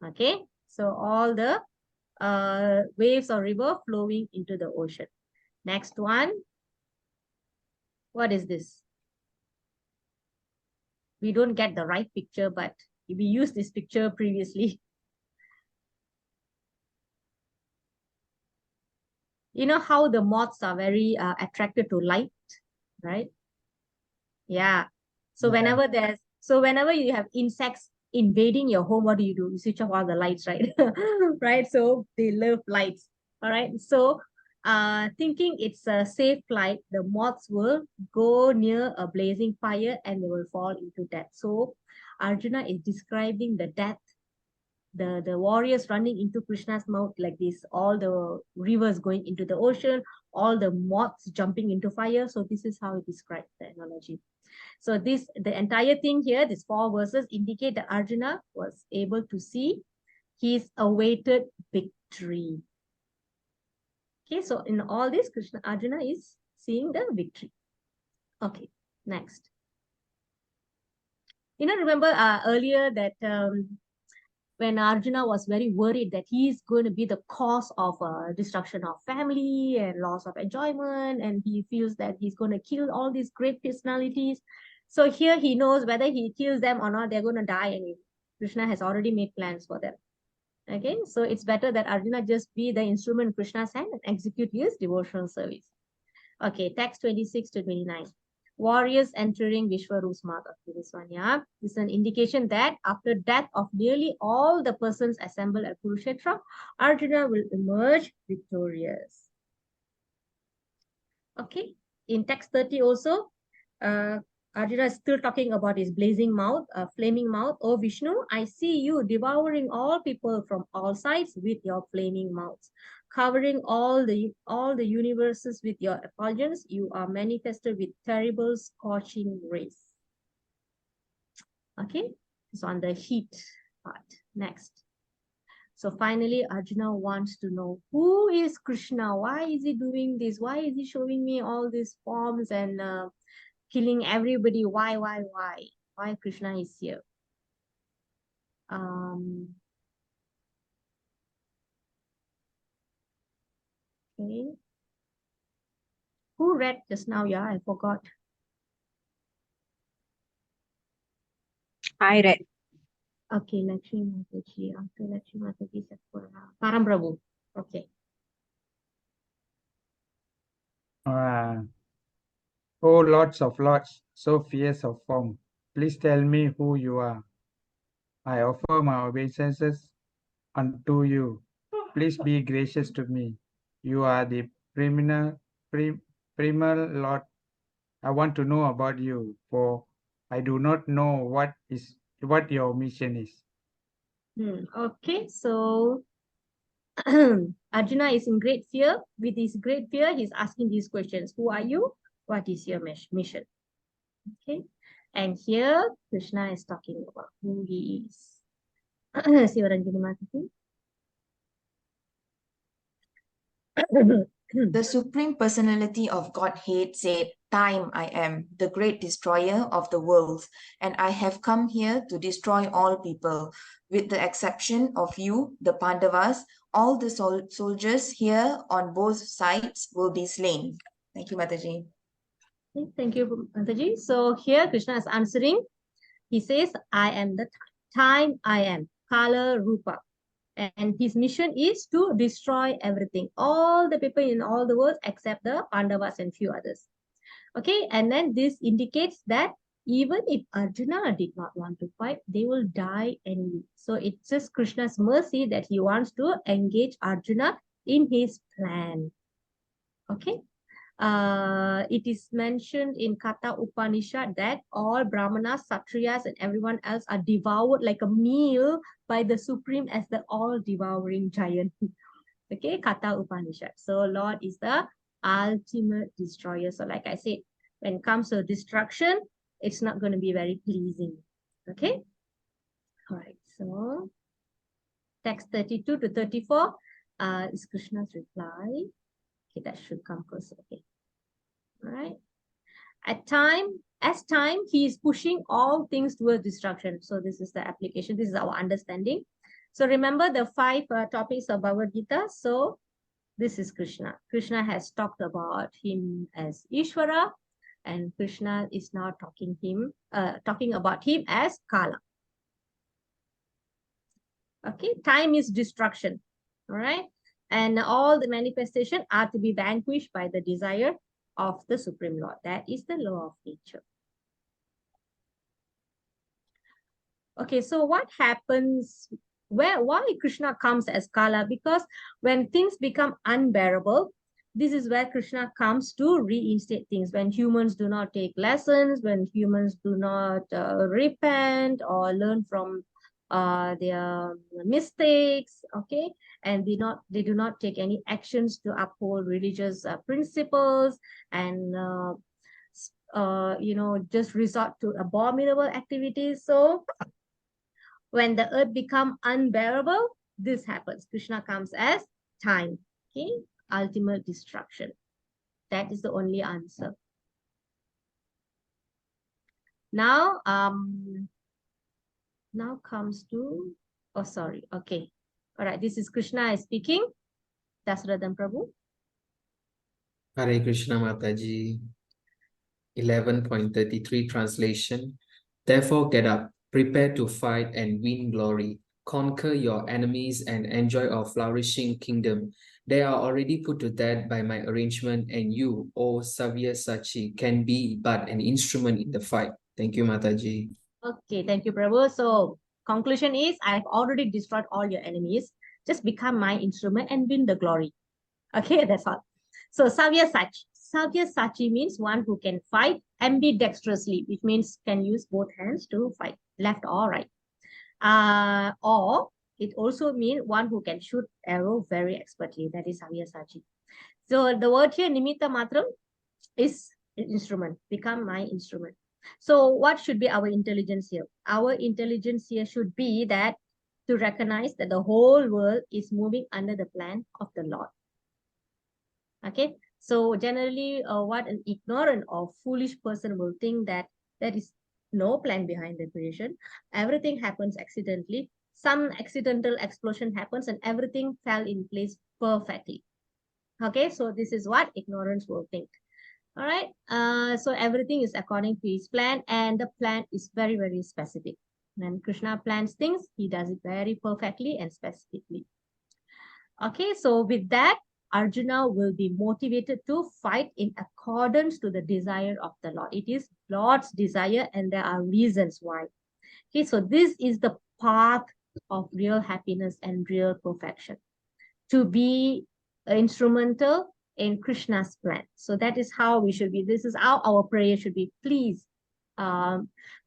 Okay, so all the waves of river flowing into the ocean. Next one. What is this? We don't get the right picture, but we used this picture previously. You know how the moths are very attracted to light, right? Yeah. So whenever you have insects invading your home, what do? You switch off all the lights, right? Right. So they love lights. All right. So thinking it's a safe flight, the moths will go near a blazing fire and they will fall into death. So Arjuna is describing the death, the warriors running into Krishna's mouth like this, all the rivers going into the ocean, all the moths jumping into fire. So this is how it describes the analogy. So the entire thing here, these 4 verses indicate that Arjuna was able to see his awaited victory. Okay, so in all this, Arjuna is seeing the victory. Okay, next. Remember earlier that when Arjuna was very worried that he's going to be the cause of destruction of family and loss of enjoyment, and he feels that he's going to kill all these great personalities. So here he knows whether he kills them or not, they're going to die anyway. Krishna has already made plans for them. Okay, so it's better that Arjuna just be the instrument in Krishna's hand and execute his devotional service. Okay, text 26 to 29. Warriors entering Vishwarupa's mouth. Okay, this one, yeah. This is an indication that after death of nearly all the persons assembled at Kurukshetra, Arjuna will emerge victorious. Okay, in text 30 also, Arjuna is still talking about his blazing mouth, flaming mouth. Oh Vishnu, I see you devouring all people from all sides with your flaming mouths. covering all the universes with your effulgence. You are manifested with terrible scorching rays. Okay, it's on the heat part. Next. So finally, Arjuna wants to know, who is Krishna? Why is he doing this? Why is he showing me all these forms and killing everybody? Why? Why Krishna is here? Okay. Who read just now? Yeah, I forgot. I read. Okay, Lakshmi Mataji. After Lakshmi Mataji, Sakura. Param Prabhu. Okay. Oh, lots of lords, so fierce of form, please tell me who you are. I offer my obeisances unto you. Please be gracious to me. You are the primal Lord. I want to know about you, for I do not know what your mission is. Okay, so Arjuna is in great fear. With his great fear, he's asking these questions. Who are you? What is your mission? Okay. And here, Krishna is talking about who he is. Sivaranjani Mataji. The Supreme Personality of Godhead said, "Time I am, the great destroyer of the worlds, and I have come here to destroy all people. With the exception of you, the Pandavas, all the soldiers here on both sides will be slain." Thank you, Mataji. Okay, thank you, Mataji. So here, Krishna is answering. He says, I am the time I am, Kala Rupa. And his mission is to destroy everything, all the people in all the world except the Pandavas and few others. Okay, and then this indicates that even if Arjuna did not want to fight, they will die anyway. So it's just Krishna's mercy that he wants to engage Arjuna in his plan. Okay. It is mentioned in Katha Upanishad that all Brahmanas, Satriyas, and everyone else are devoured like a meal by the Supreme as the all-devouring giant. Okay, Katha Upanishad. So Lord is the ultimate destroyer. So like I said, when it comes to destruction, it's not going to be very pleasing. Okay. All right. So text 32 to 34 is Krishna's reply. Okay, that should come first. Okay. All right. As time, he is pushing all things towards destruction. So this is the application. This is our understanding. So remember the 5 topics of Bhagavad Gita. So this is Krishna. Krishna has talked about him as Ishvara, and Krishna is now talking about him as Kala. Okay, time is destruction. All right. And all the manifestations are to be vanquished by the desire of the Supreme Lord. That is the law of nature. Okay, so what happens, why Krishna comes as Kala? Because when things become unbearable, this is where Krishna comes to reinstate things. When humans do not take lessons, when humans do not repent or learn from their mistakes, okay, and they do not take any actions to uphold religious principles, and just resort to abominable activities. So when the earth becomes unbearable, this happens. Krishna comes as time, okay, ultimate destruction. That is the only answer. Now comes to, oh sorry, okay, all right, this is Krishna speaking. Dasradhan Prabhu. Hare Krishna Mataji. 11.33 translation. Therefore get up, prepare to fight and win glory. Conquer your enemies and enjoy a flourishing kingdom. They are already put to death by my arrangement, and you, O Sabyasachi, can be but an instrument in the fight. Thank you, Mataji. Okay, thank you, Prabhu. So conclusion is, I've already destroyed all your enemies. Just become my instrument and win the glory. Okay, that's all. So Sabyasachi. Sabyasachi means one who can fight ambidextrously, which means can use both hands to fight, left or right. Or It also means one who can shoot arrow very expertly. That is Sabyasachi. So the word here, nimitta matram, is an instrument, become my instrument. So what should be our intelligence here? Our intelligence here should be that to recognize that the whole world is moving under the plan of the Lord. Okay, so generally what an ignorant or foolish person will think that there is no plan behind the creation. Everything happens accidentally. Some accidental explosion happens and everything fell in place perfectly. Okay, so this is what ignorance will think. All right, so everything is according to his plan, and the plan is very, very specific. When Krishna plans things, he does it very perfectly and specifically. Okay, so with that, Arjuna will be motivated to fight in accordance to the desire of the Lord. It is Lord's desire, and there are reasons why. Okay, so this is the path of real happiness and real perfection. To be instrumental in Krishna's plan. So that is how we should be. This is how our prayer should be. Please,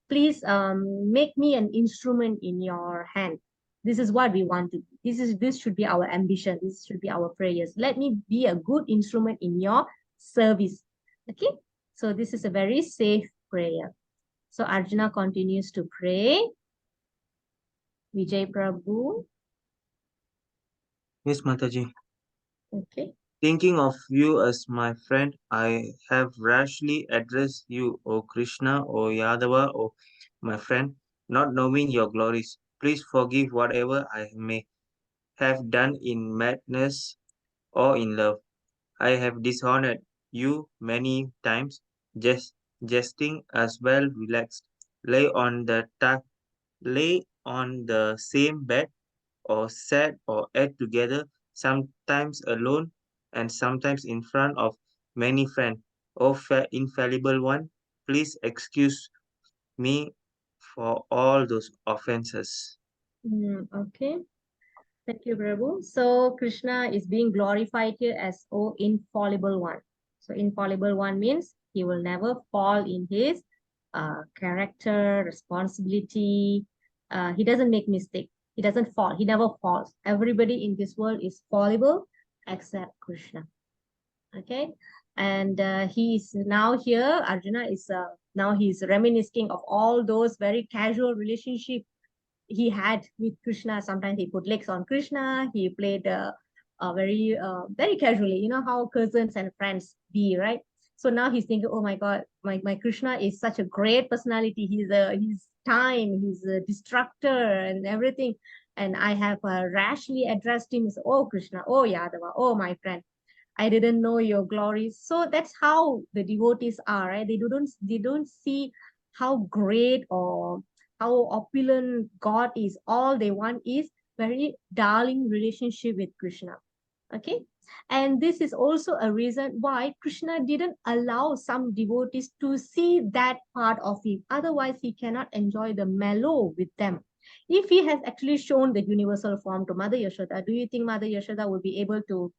please make me an instrument in your hand. This is what we want to be. This should be our ambition. This should be our prayers. Let me be a good instrument in your service. Okay. So this is a very safe prayer. So Arjuna continues to pray. Vijay Prabhu. Yes, Mataji. Okay. Thinking of you as my friend, I have rashly addressed you, O Krishna, O Yadava, O my friend, not knowing your glories. Please forgive whatever I may have done in madness or in love. I have dishonored you many times, jesting as well relaxed. Lay on the lay on the same bed, or sat or ate together, sometimes alone and sometimes in front of many friends. O infallible one, please excuse me for all those offenses. Okay. Thank you, Prabhu. So Krishna is being glorified here as O infallible one. So infallible one means he will never fall in his character, responsibility. He doesn't make mistake. He doesn't fall. He never falls. Everybody in this world is fallible except Krishna. Okay. And he is now here. Arjuna is now he's reminiscing of all those very casual relationship he had with Krishna. Sometimes he put legs on Krishna. He played very casually. You know how cousins and friends be, right? So now he's thinking, oh my God, my Krishna is such a great personality. He's time, he's a destructor and everything. And I have rashly addressed him as, oh Krishna, oh Yadava, oh my friend. I didn't know your glories. So that's how the devotees are, right? They don't see how great or how opulent God is. All they want is very darling relationship with Krishna. Okay. And this is also a reason why Krishna didn't allow some devotees to see that part of him. Otherwise, he cannot enjoy the mellow with them. If he has actually shown the universal form to Mother Yashoda, do you think Mother Yashoda will be able to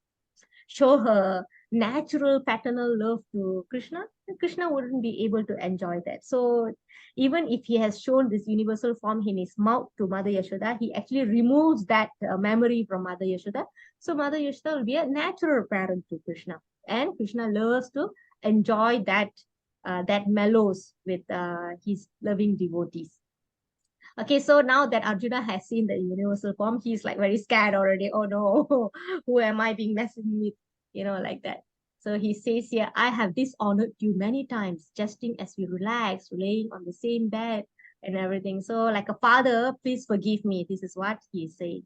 show her natural paternal love to Krishna? Krishna wouldn't be able to enjoy that. So even if he has shown this universal form in his mouth to Mother Yashoda, he actually removes that memory from Mother Yashoda. So Mother Yashoda will be a natural parent to Krishna. And Krishna loves to enjoy that mellows with his loving devotees. Okay, so now that Arjuna has seen the universal form, he's like very scared already. Oh no, who am I being messing with? Like that. So he says here, I have dishonored you many times, jesting as we relax, laying on the same bed and everything. So like a father, please forgive me. This is what he said.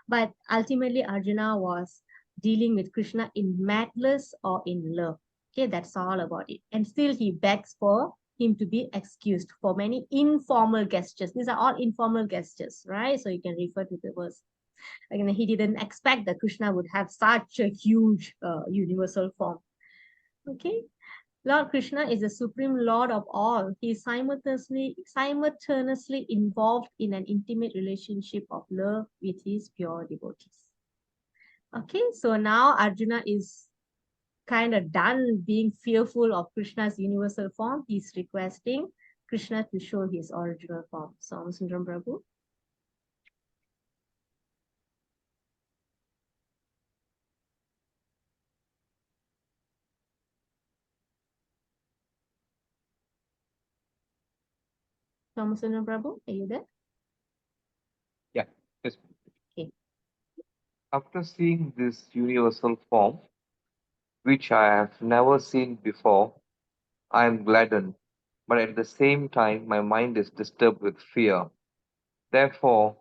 But ultimately, Arjuna was dealing with Krishna in madness or in love. Okay, that's all about it. And still he begs for him to be excused for many informal gestures. These are all informal gestures, right? So you can refer to the verse. Again, he didn't expect that Krishna would have such a huge universal form. Okay. Lord Krishna is the supreme Lord of all. He is simultaneously involved in an intimate relationship of love with his pure devotees. Okay, so now Arjuna is kind of done being fearful of Krishna's universal form. He's requesting Krishna to show his original form. So, Sundram Prabhu. Thomasana Prabhu, are you there? Yeah. Yes. Okay. After seeing this universal form, which I have never seen before, I am gladdened, but at the same time, my mind is disturbed with fear. Therefore,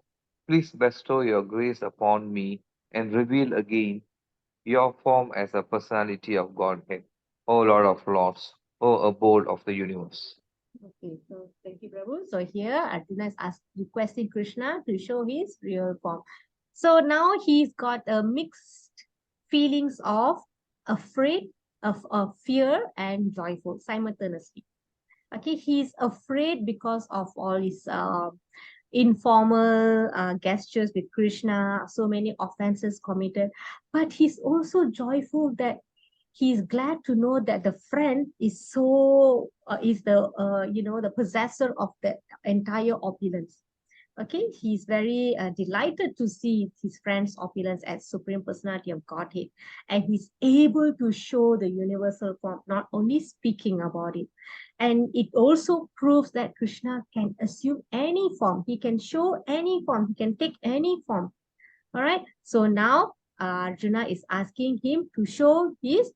please bestow your grace upon me and reveal again your form as a personality of Godhead, O Lord of Lords, O abode of the universe. Okay, so thank you, Prabhu. So here Arjuna is requesting Krishna to show his real form. So now he's got a mixed feelings of afraid, of fear and joyful simultaneously. Okay, he's afraid because of all his informal gestures with Krishna, so many offenses committed, but he's also joyful that he's glad to know that the friend is is the the possessor of the entire opulence. Okay, he's very delighted to see his friend's opulence as Supreme Personality of Godhead, and he's able to show the universal form, not only speaking about it. And it also proves that Krishna can assume any form, he can show any form, he can take any form. All right, so now Arjuna is asking him to show his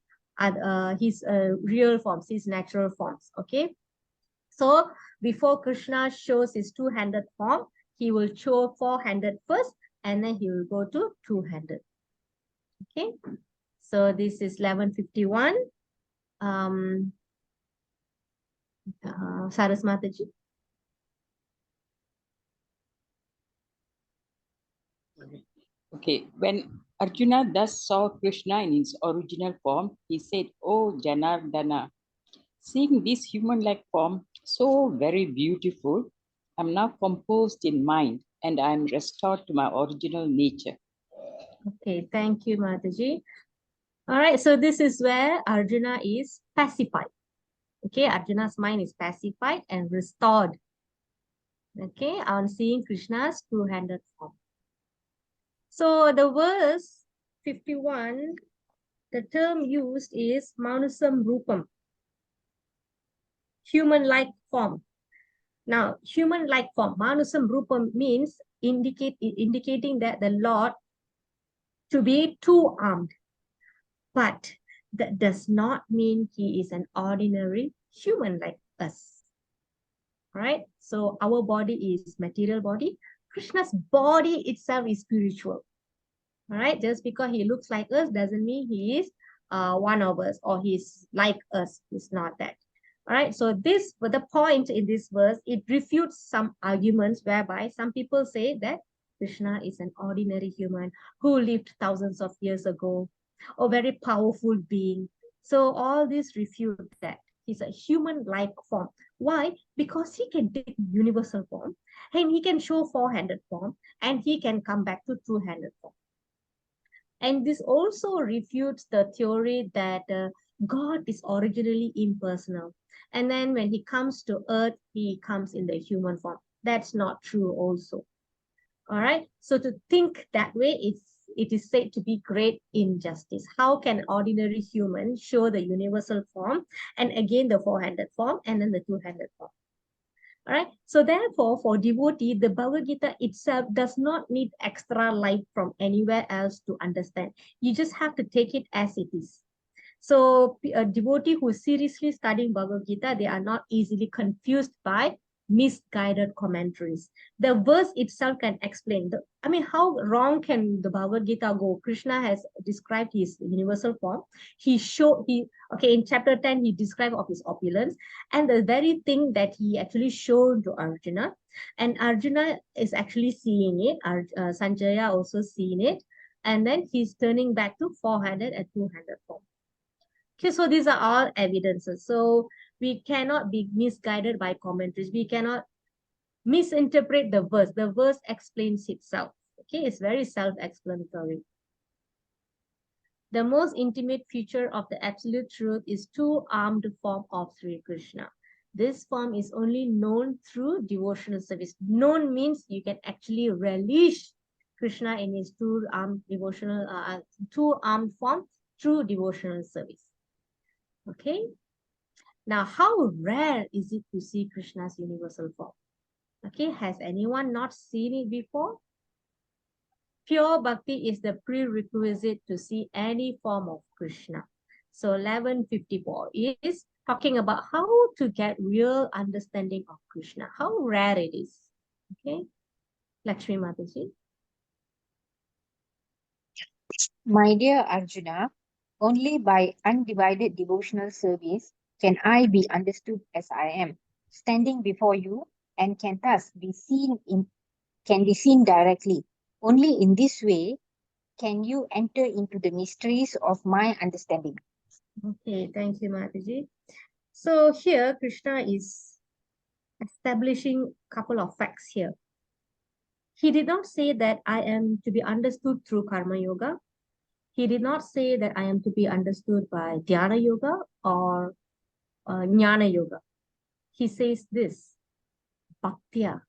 real forms, his natural forms. Okay, so before Krishna shows his two-handed form, he will show four-handed first, and then he will go to two-handed. Okay, so this is 1151. Saras Mataji. Okay, when Arjuna thus saw Krishna in his original form, he said, "Oh Janardana, seeing this human-like form, so very beautiful, I'm now composed in mind and I'm restored to my original nature." Okay, thank you, Mataji. All right, so this is where Arjuna is pacified. Okay, Arjuna's mind is pacified and restored. Okay, on seeing Krishna's two-handed form. So the verse 51, the term used is Manusam Rupam, human-like form. Now, human-like form, Manusam Rupam means indicating that the Lord to be two-armed. But that does not mean he is an ordinary human like us. Right? So our body is material body. Krishna's body itself is spiritual. All right, just because he looks like us doesn't mean he is one of us or he's like us. He's not that. All right, so the point in this verse, it refutes some arguments whereby some people say that Krishna is an ordinary human who lived thousands of years ago, a very powerful being. So all this refute that. He's a human-like form. Why? Because he can take universal form and he can show four-handed form and he can come back to two-handed form. And this also refutes the theory that God is originally impersonal. And then when he comes to earth, he comes in the human form. That's not true also. All right. So to think that way, it is said to be great injustice. How can ordinary human show the universal form and again the four-handed form and then the two-handed form? All right. So therefore, for devotee, the Bhagavad Gita itself does not need extra light from anywhere else to understand. You just have to take it as it is. So a devotee who is seriously studying Bhagavad Gita, they are not easily confused by misguided commentaries. The verse itself can explain. How wrong can the Bhagavad Gita go? Krishna has described his universal form. In chapter 10, he described of his opulence and the very thing that he actually showed to Arjuna. And Arjuna is actually seeing it. Sanjaya also seeing it. And then he's turning back to four-handed and two-handed form. Okay, so these are all evidences. So we cannot be misguided by commentaries. We cannot misinterpret the verse. The verse explains itself. Okay, it's very self-explanatory. The most intimate feature of the absolute truth is two-armed form of Sri Krishna. This form is only known through devotional service. Known means you can actually relish Krishna in his two-armed form through devotional service. Okay. Now, how rare is it to see Krishna's universal form? Okay, has anyone not seen it before? Pure bhakti is the prerequisite to see any form of Krishna. So 1154 is talking about how to get real understanding of Krishna, how rare it is. Okay, Lakshmi Mataji. My dear Arjuna, only by undivided devotional service can I be understood as I am, standing before you, and can thus be seen directly. Only in this way can you enter into the mysteries of my understanding. Okay, thank you, Mataji. So here Krishna is establishing a couple of facts here. He did not say that I am to be understood through karma yoga. He did not say that I am to be understood by dhyana yoga or jnana yoga. He says this, bhaktya.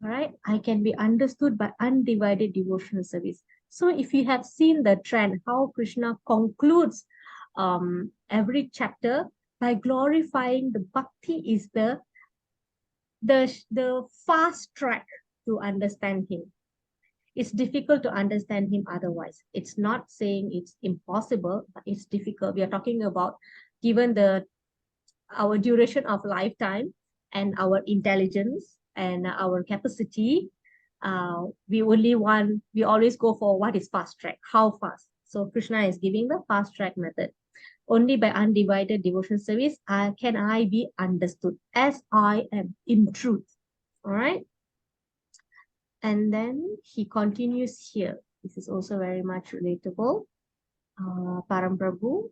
All right, I can be understood by undivided devotional service. So if you have seen the trend, how Krishna concludes every chapter by glorifying the bhakti is the fast track to understand him. It's difficult to understand him otherwise. It's not saying it's impossible, but it's difficult. We are talking about given our duration of lifetime and our intelligence and our capacity, we always go for what is fast track, how fast. So Krishna is giving the fast track method. Only by undivided devotion service can I be understood as I am in truth. All right. And then he continues here. This is also very much relatable. Param Prabhu.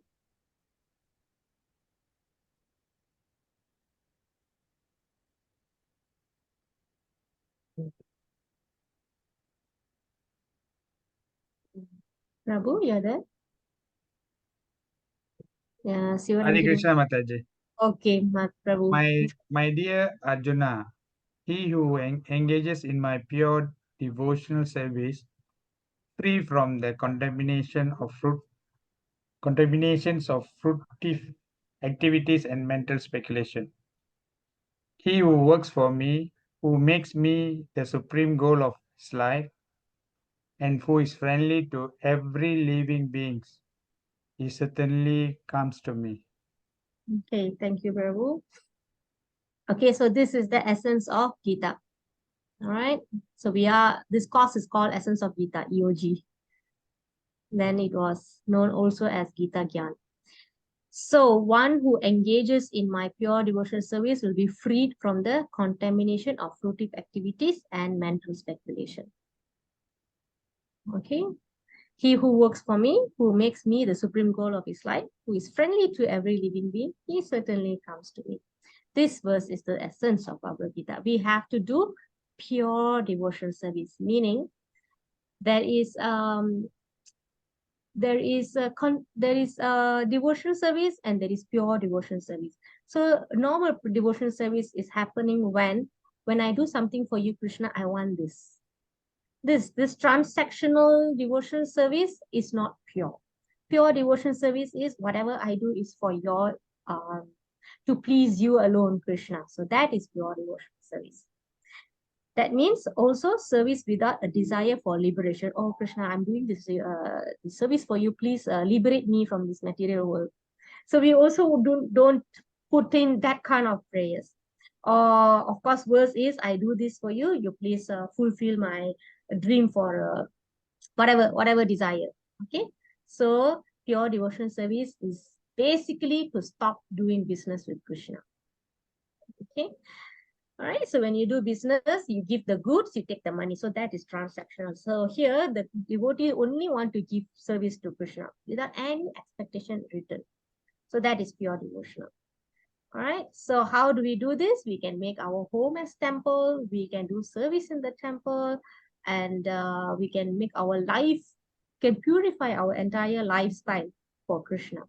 Prabhu, you're there? Yeah, Hare Krishna Mataji. Okay, Prabhu. My dear Arjuna, he who engages in my pure devotional service, free from the contaminations of fruitive activities and mental speculation. He who works for me, who makes me the supreme goal of his life, and who is friendly to every living being, he certainly comes to me. Okay, thank you, Prabhu. Okay, so this is the essence of Gita. All right. So this course is called Essence of Gita, EOG. Then it was known also as Gita Gyan. So one who engages in my pure devotional service will be freed from the contamination of fruitive activities and mental speculation. Okay. He who works for me, who makes me the supreme goal of his life, who is friendly to every living being, he certainly comes to me. This verse is the essence of Bhagavad Gita. We have to do pure devotional service, meaning there is devotional service and there is pure devotional service. So normal devotional service is happening when I do something for you, Krishna, I want this. This transactional devotional service is not pure. Pure devotional service is whatever I do is for your to please you alone, Krishna. So that is pure devotional service. That means also service without a desire for liberation. Oh, Krishna, I'm doing this service for you. Please liberate me from this material world. So we also don't put in that kind of prayers. Of course, worse is I do this for you. You please fulfill my dream for whatever desire. Okay. So pure devotional service is basically to stop doing business with Krishna. Okay. All right, so when you do business, you give the goods, you take the money. So that is transactional. So here, the devotee only want to give service to Krishna without any expectation return. So that is pure devotional. All right, so how do we do this? We can make our home as temple. We can do service in the temple. And we can make our life, can purify our entire lifestyle for Krishna.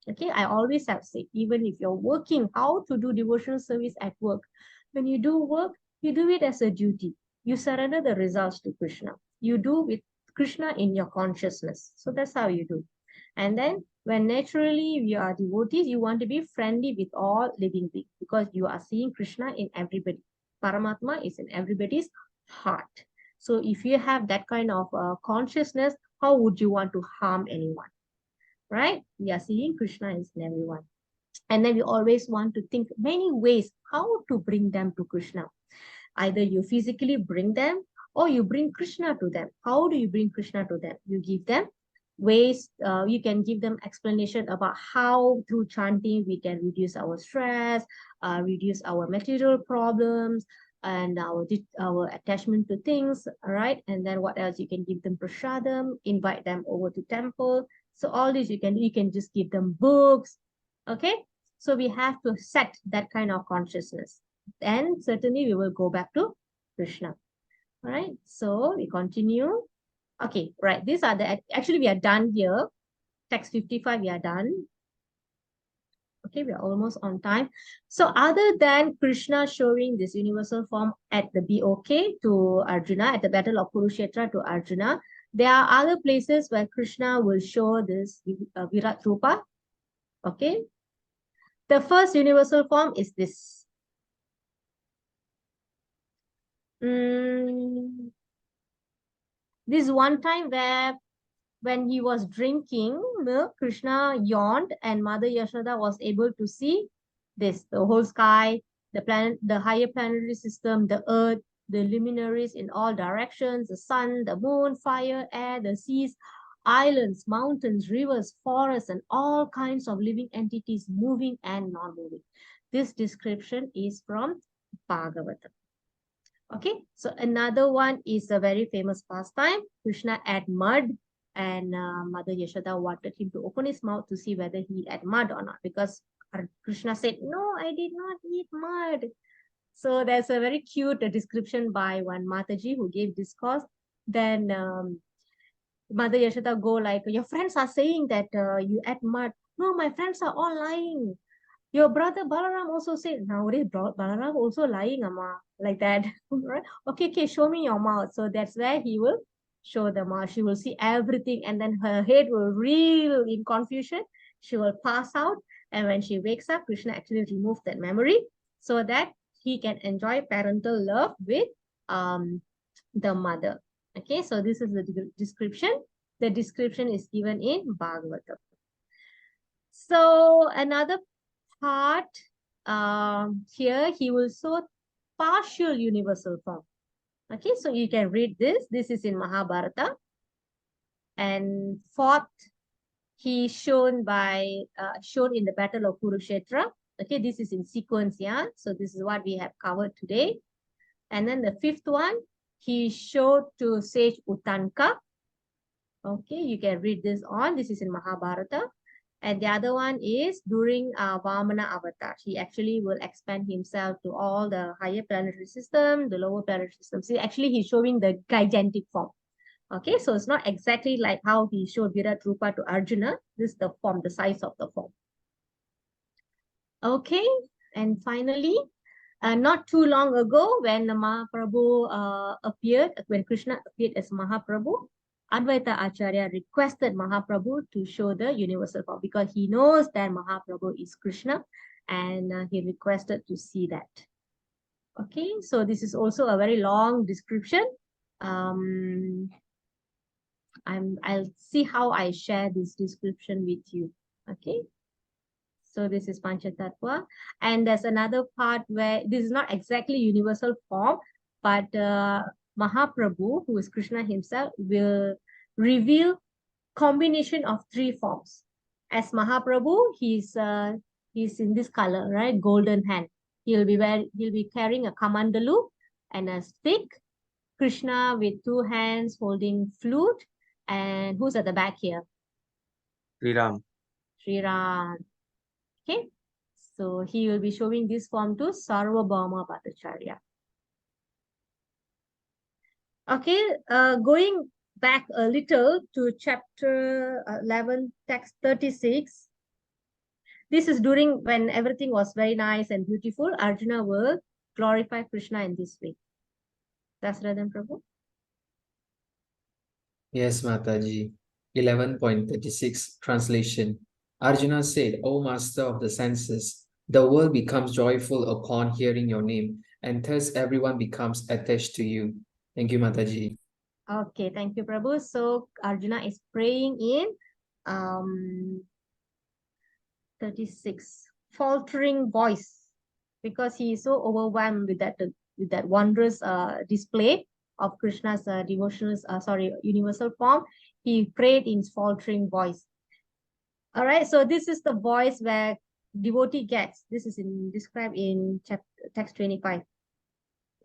Okay, I always have said, even if you're working, how to do devotional service at work. When you do work, you do it as a duty. You surrender the results to Krishna. You do with Krishna in your consciousness. So that's how you do. And then when naturally you are devotees, you want to be friendly with all living beings because you are seeing Krishna in everybody. Paramatma is in everybody's heart. So if you have that kind of consciousness, how would you want to harm anyone? Right? We are seeing Krishna is in everyone. And then we always want to think many ways how to bring them to Krishna. Either you physically bring them or you bring Krishna to them. How do you bring Krishna to them? You give them ways, you can give them explanation about how through chanting we can reduce our stress, reduce our material problems, and our attachment to things, all right? And then what else? You can give them prasadam, invite them over to temple. So all this you can just give them books, okay? So we have to set that kind of consciousness. Then certainly we will go back to Krishna. All right, so we continue. Okay, right. These are the, actually we are done here. Text 55, we are done. Okay, we are almost on time. So other than Krishna showing this universal form at the BOK to Arjuna, at the Battle of Kurukshetra to Arjuna, there are other places where Krishna will show this Virat Rupa. Okay. The first universal form is this. This one time where when he was drinking milk, Krishna yawned and Mother Yashoda was able to see this, the whole sky, the planet, the higher planetary system, the earth, the luminaries in all directions, the sun, the moon, fire, air, the seas, islands, mountains, rivers, forests, and all kinds of living entities moving and non-moving. This description is from Bhagavatam. Okay, so another one is a very famous pastime. Krishna ate mud, and Mother Yashoda wanted him to open his mouth to see whether he ate mud or not, because Krishna said, "No, I did not eat mud." So there's a very cute description by one Mataji who gave discourse. Then Mother Yashoda go like, "Your friends are saying that you ate mud." "No, my friends are all lying. Your brother Balaram also said," "Nowadays Balaram also lying, Amma," like that. Right? Okay, show me your mouth. So that's where he will show the mouth. She will see everything, and then her head will reel in confusion. She will pass out, and when she wakes up, Krishna actually removed that memory so that he can enjoy parental love with the mother. Okay, so this is the description. The description is given in Bhagavatam. So another part here, he will show partial universal form. Okay, so you can read this. This is in Mahabharata. And fourth, he shown in the Battle of Kurukshetra. Okay, this is in sequence, yeah. So this is what we have covered today. And then the fifth one, he showed to sage Utanka. Okay, you can read this on. This is in Mahabharata. And the other one is during Vamana avatar. He actually will expand himself to all the higher planetary system, the lower planetary system. See, actually, he's showing the gigantic form. Okay, so it's not exactly like how he showed Virat Rupa to Arjuna. This is the form, the size of the form. Okay, and finally, not too long ago, when Mahaprabhu appeared, when Krishna appeared as Mahaprabhu, Advaita Acharya requested Mahaprabhu to show the universal form because he knows that Mahaprabhu is Krishna, and he requested to see that. Okay, so this is also a very long description. I'll see how I share this description with you. Okay. So this is Panchatattva. And there's another part where this is not exactly universal form, but Mahaprabhu, who is Krishna himself, will reveal combination of three forms. As Mahaprabhu, he's in this color, right? Golden hand. He'll be carrying a kamandalu and a stick. Krishna with two hands holding flute. And who's at the back here? Sri Ram. Sri Ram. Okay, so he will be showing this form to Sarvabhauma Bhattacharya. Okay, going back a little to chapter 11, text 36. This is during when everything was very nice and beautiful. Arjuna will glorify Krishna in this way. Dasradhan Prabhu. Yes, Mataji. 11.36 translation. Arjuna said, "O master of the senses, the world becomes joyful upon hearing your name. and thus everyone becomes attached to you. Thank you, Mataji. Okay, thank you, Prabhu. So Arjuna is praying in 36, faltering voice, because he is so overwhelmed with that wondrous display of Krishna's devotional, universal form. He prayed in faltering voice. All right, so this is the voice where devotee gets. This is described in text 25.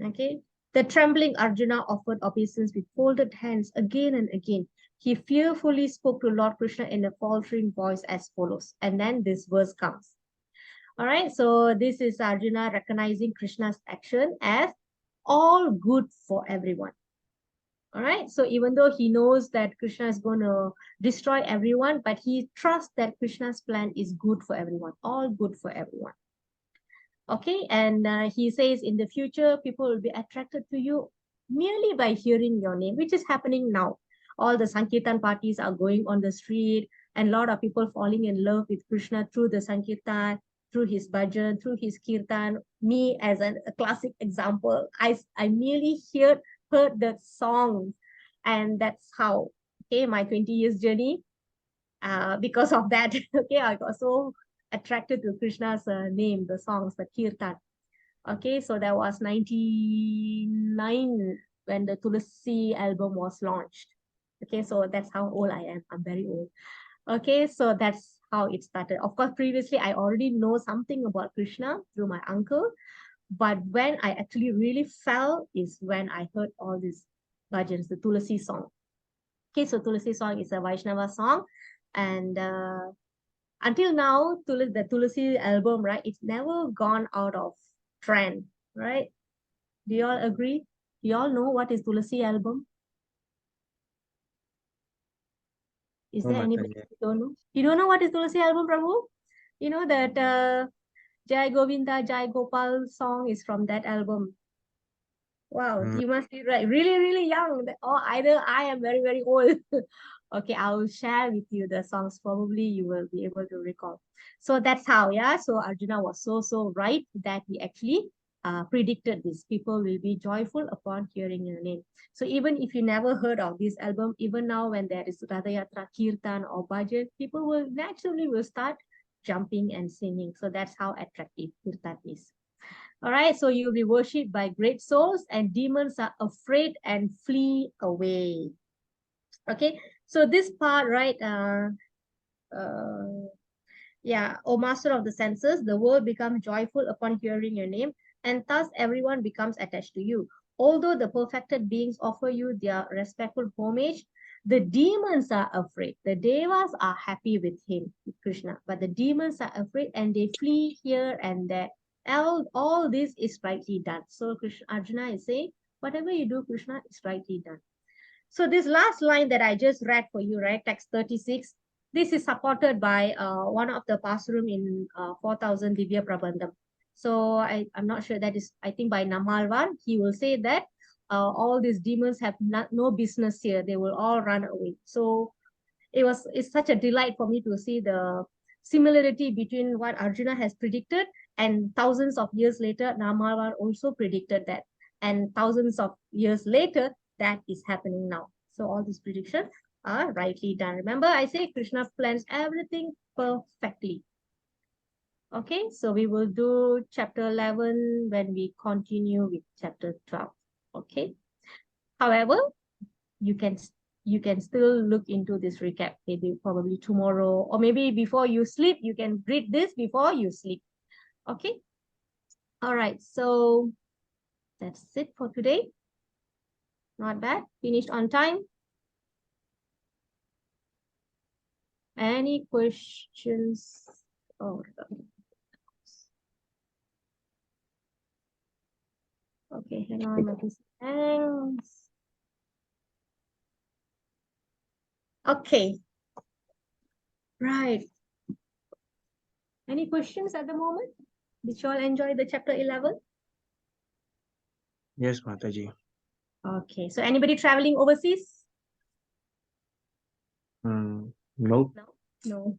Okay, the trembling Arjuna offered obeisance with folded hands again and again. He fearfully spoke to Lord Krishna in a faltering voice as follows. And then this verse comes. All right, so this is Arjuna recognizing Krishna's action as all good for everyone. All right, so even though he knows that Krishna is going to destroy everyone, but he trusts that Krishna's plan is good for everyone, all good for everyone. Okay, and he says in the future, people will be attracted to you merely by hearing your name, which is happening now. All the Sankirtan parties are going on the street, and a lot of people falling in love with Krishna through the Sankirtan, through his bhajan, through his kirtan. Me as a classic example, I merely heard the songs, and that's how, okay, my 20 years journey, because of that, okay, I got so attracted to Krishna's name, the songs, the kirtan. Okay, so that was 99 when the Tulasi album was launched. Okay, so that's how old I am. I'm very old. Okay, so that's how it started. Of course, previously I already know something about Krishna through my uncle, but when I actually really fell is when I heard all these bhajans, the Tulasi song. Okay, so Tulasi song is a Vaishnava song, and until now, the Tulasi album, right, it's never gone out of trend, right? Do you all agree? Do you all know what is Tulasi album? Is No, there anybody Mataji. who don't know? You don't know what is Tulasi album, Prabhu? You know that Jai Govinda, Jai Gopal song is from that album. Wow, Mm, you must be right. Really, really young. Or either I am very, very old. Okay, I will share with you the songs. Probably you will be able to recall. So that's how, yeah. So Arjuna was so right that he actually predicted this. People will be joyful upon hearing your name. So even if you never heard of this album, even now when there is Radha Yatra, Kirtan or Bhajan, people will naturally start jumping and singing. So that's how attractive Kirtan is. All right, so you'll be worshipped by great souls, and demons are afraid and flee away. Okay, so this part, right? Yeah, O master of the senses, the world becomes joyful upon hearing your name, and thus everyone becomes attached to you. Although the perfected beings offer you their respectful homage, the demons are afraid. The devas are happy with him, with Krishna, but the demons are afraid and they flee here and there. All this is rightly done. So Krishna, Arjuna is saying, whatever you do, Krishna, is rightly done. So this last line that I just read for you, right, text 36, this is supported by one of the Pasurum in 4000 Divya Prabandham. So I'm not sure, that is, I think by Namalvar, he will say that all these demons have no business here. They will all run away. So it's such a delight for me to see the similarity between what Arjuna has predicted, and thousands of years later, Namalvar also predicted that. And thousands of years later, that is happening now. So all these predictions are rightly done. Remember, I say Krishna plans everything perfectly. Okay, so we will do chapter 11 when we continue with chapter 12. Okay. However, you can still look into this recap, maybe probably tomorrow, or maybe before you sleep. You can read this before you sleep. Okay. All right. So that's it for today. Not bad. Finished on time. Any questions? Oh, okay. Hang on. Let me see. Thanks. Okay. Right. Any questions at the moment? Did you all enjoy the chapter 11? yes, Mataji. Okay. So anybody traveling overseas? Mm, nope. No.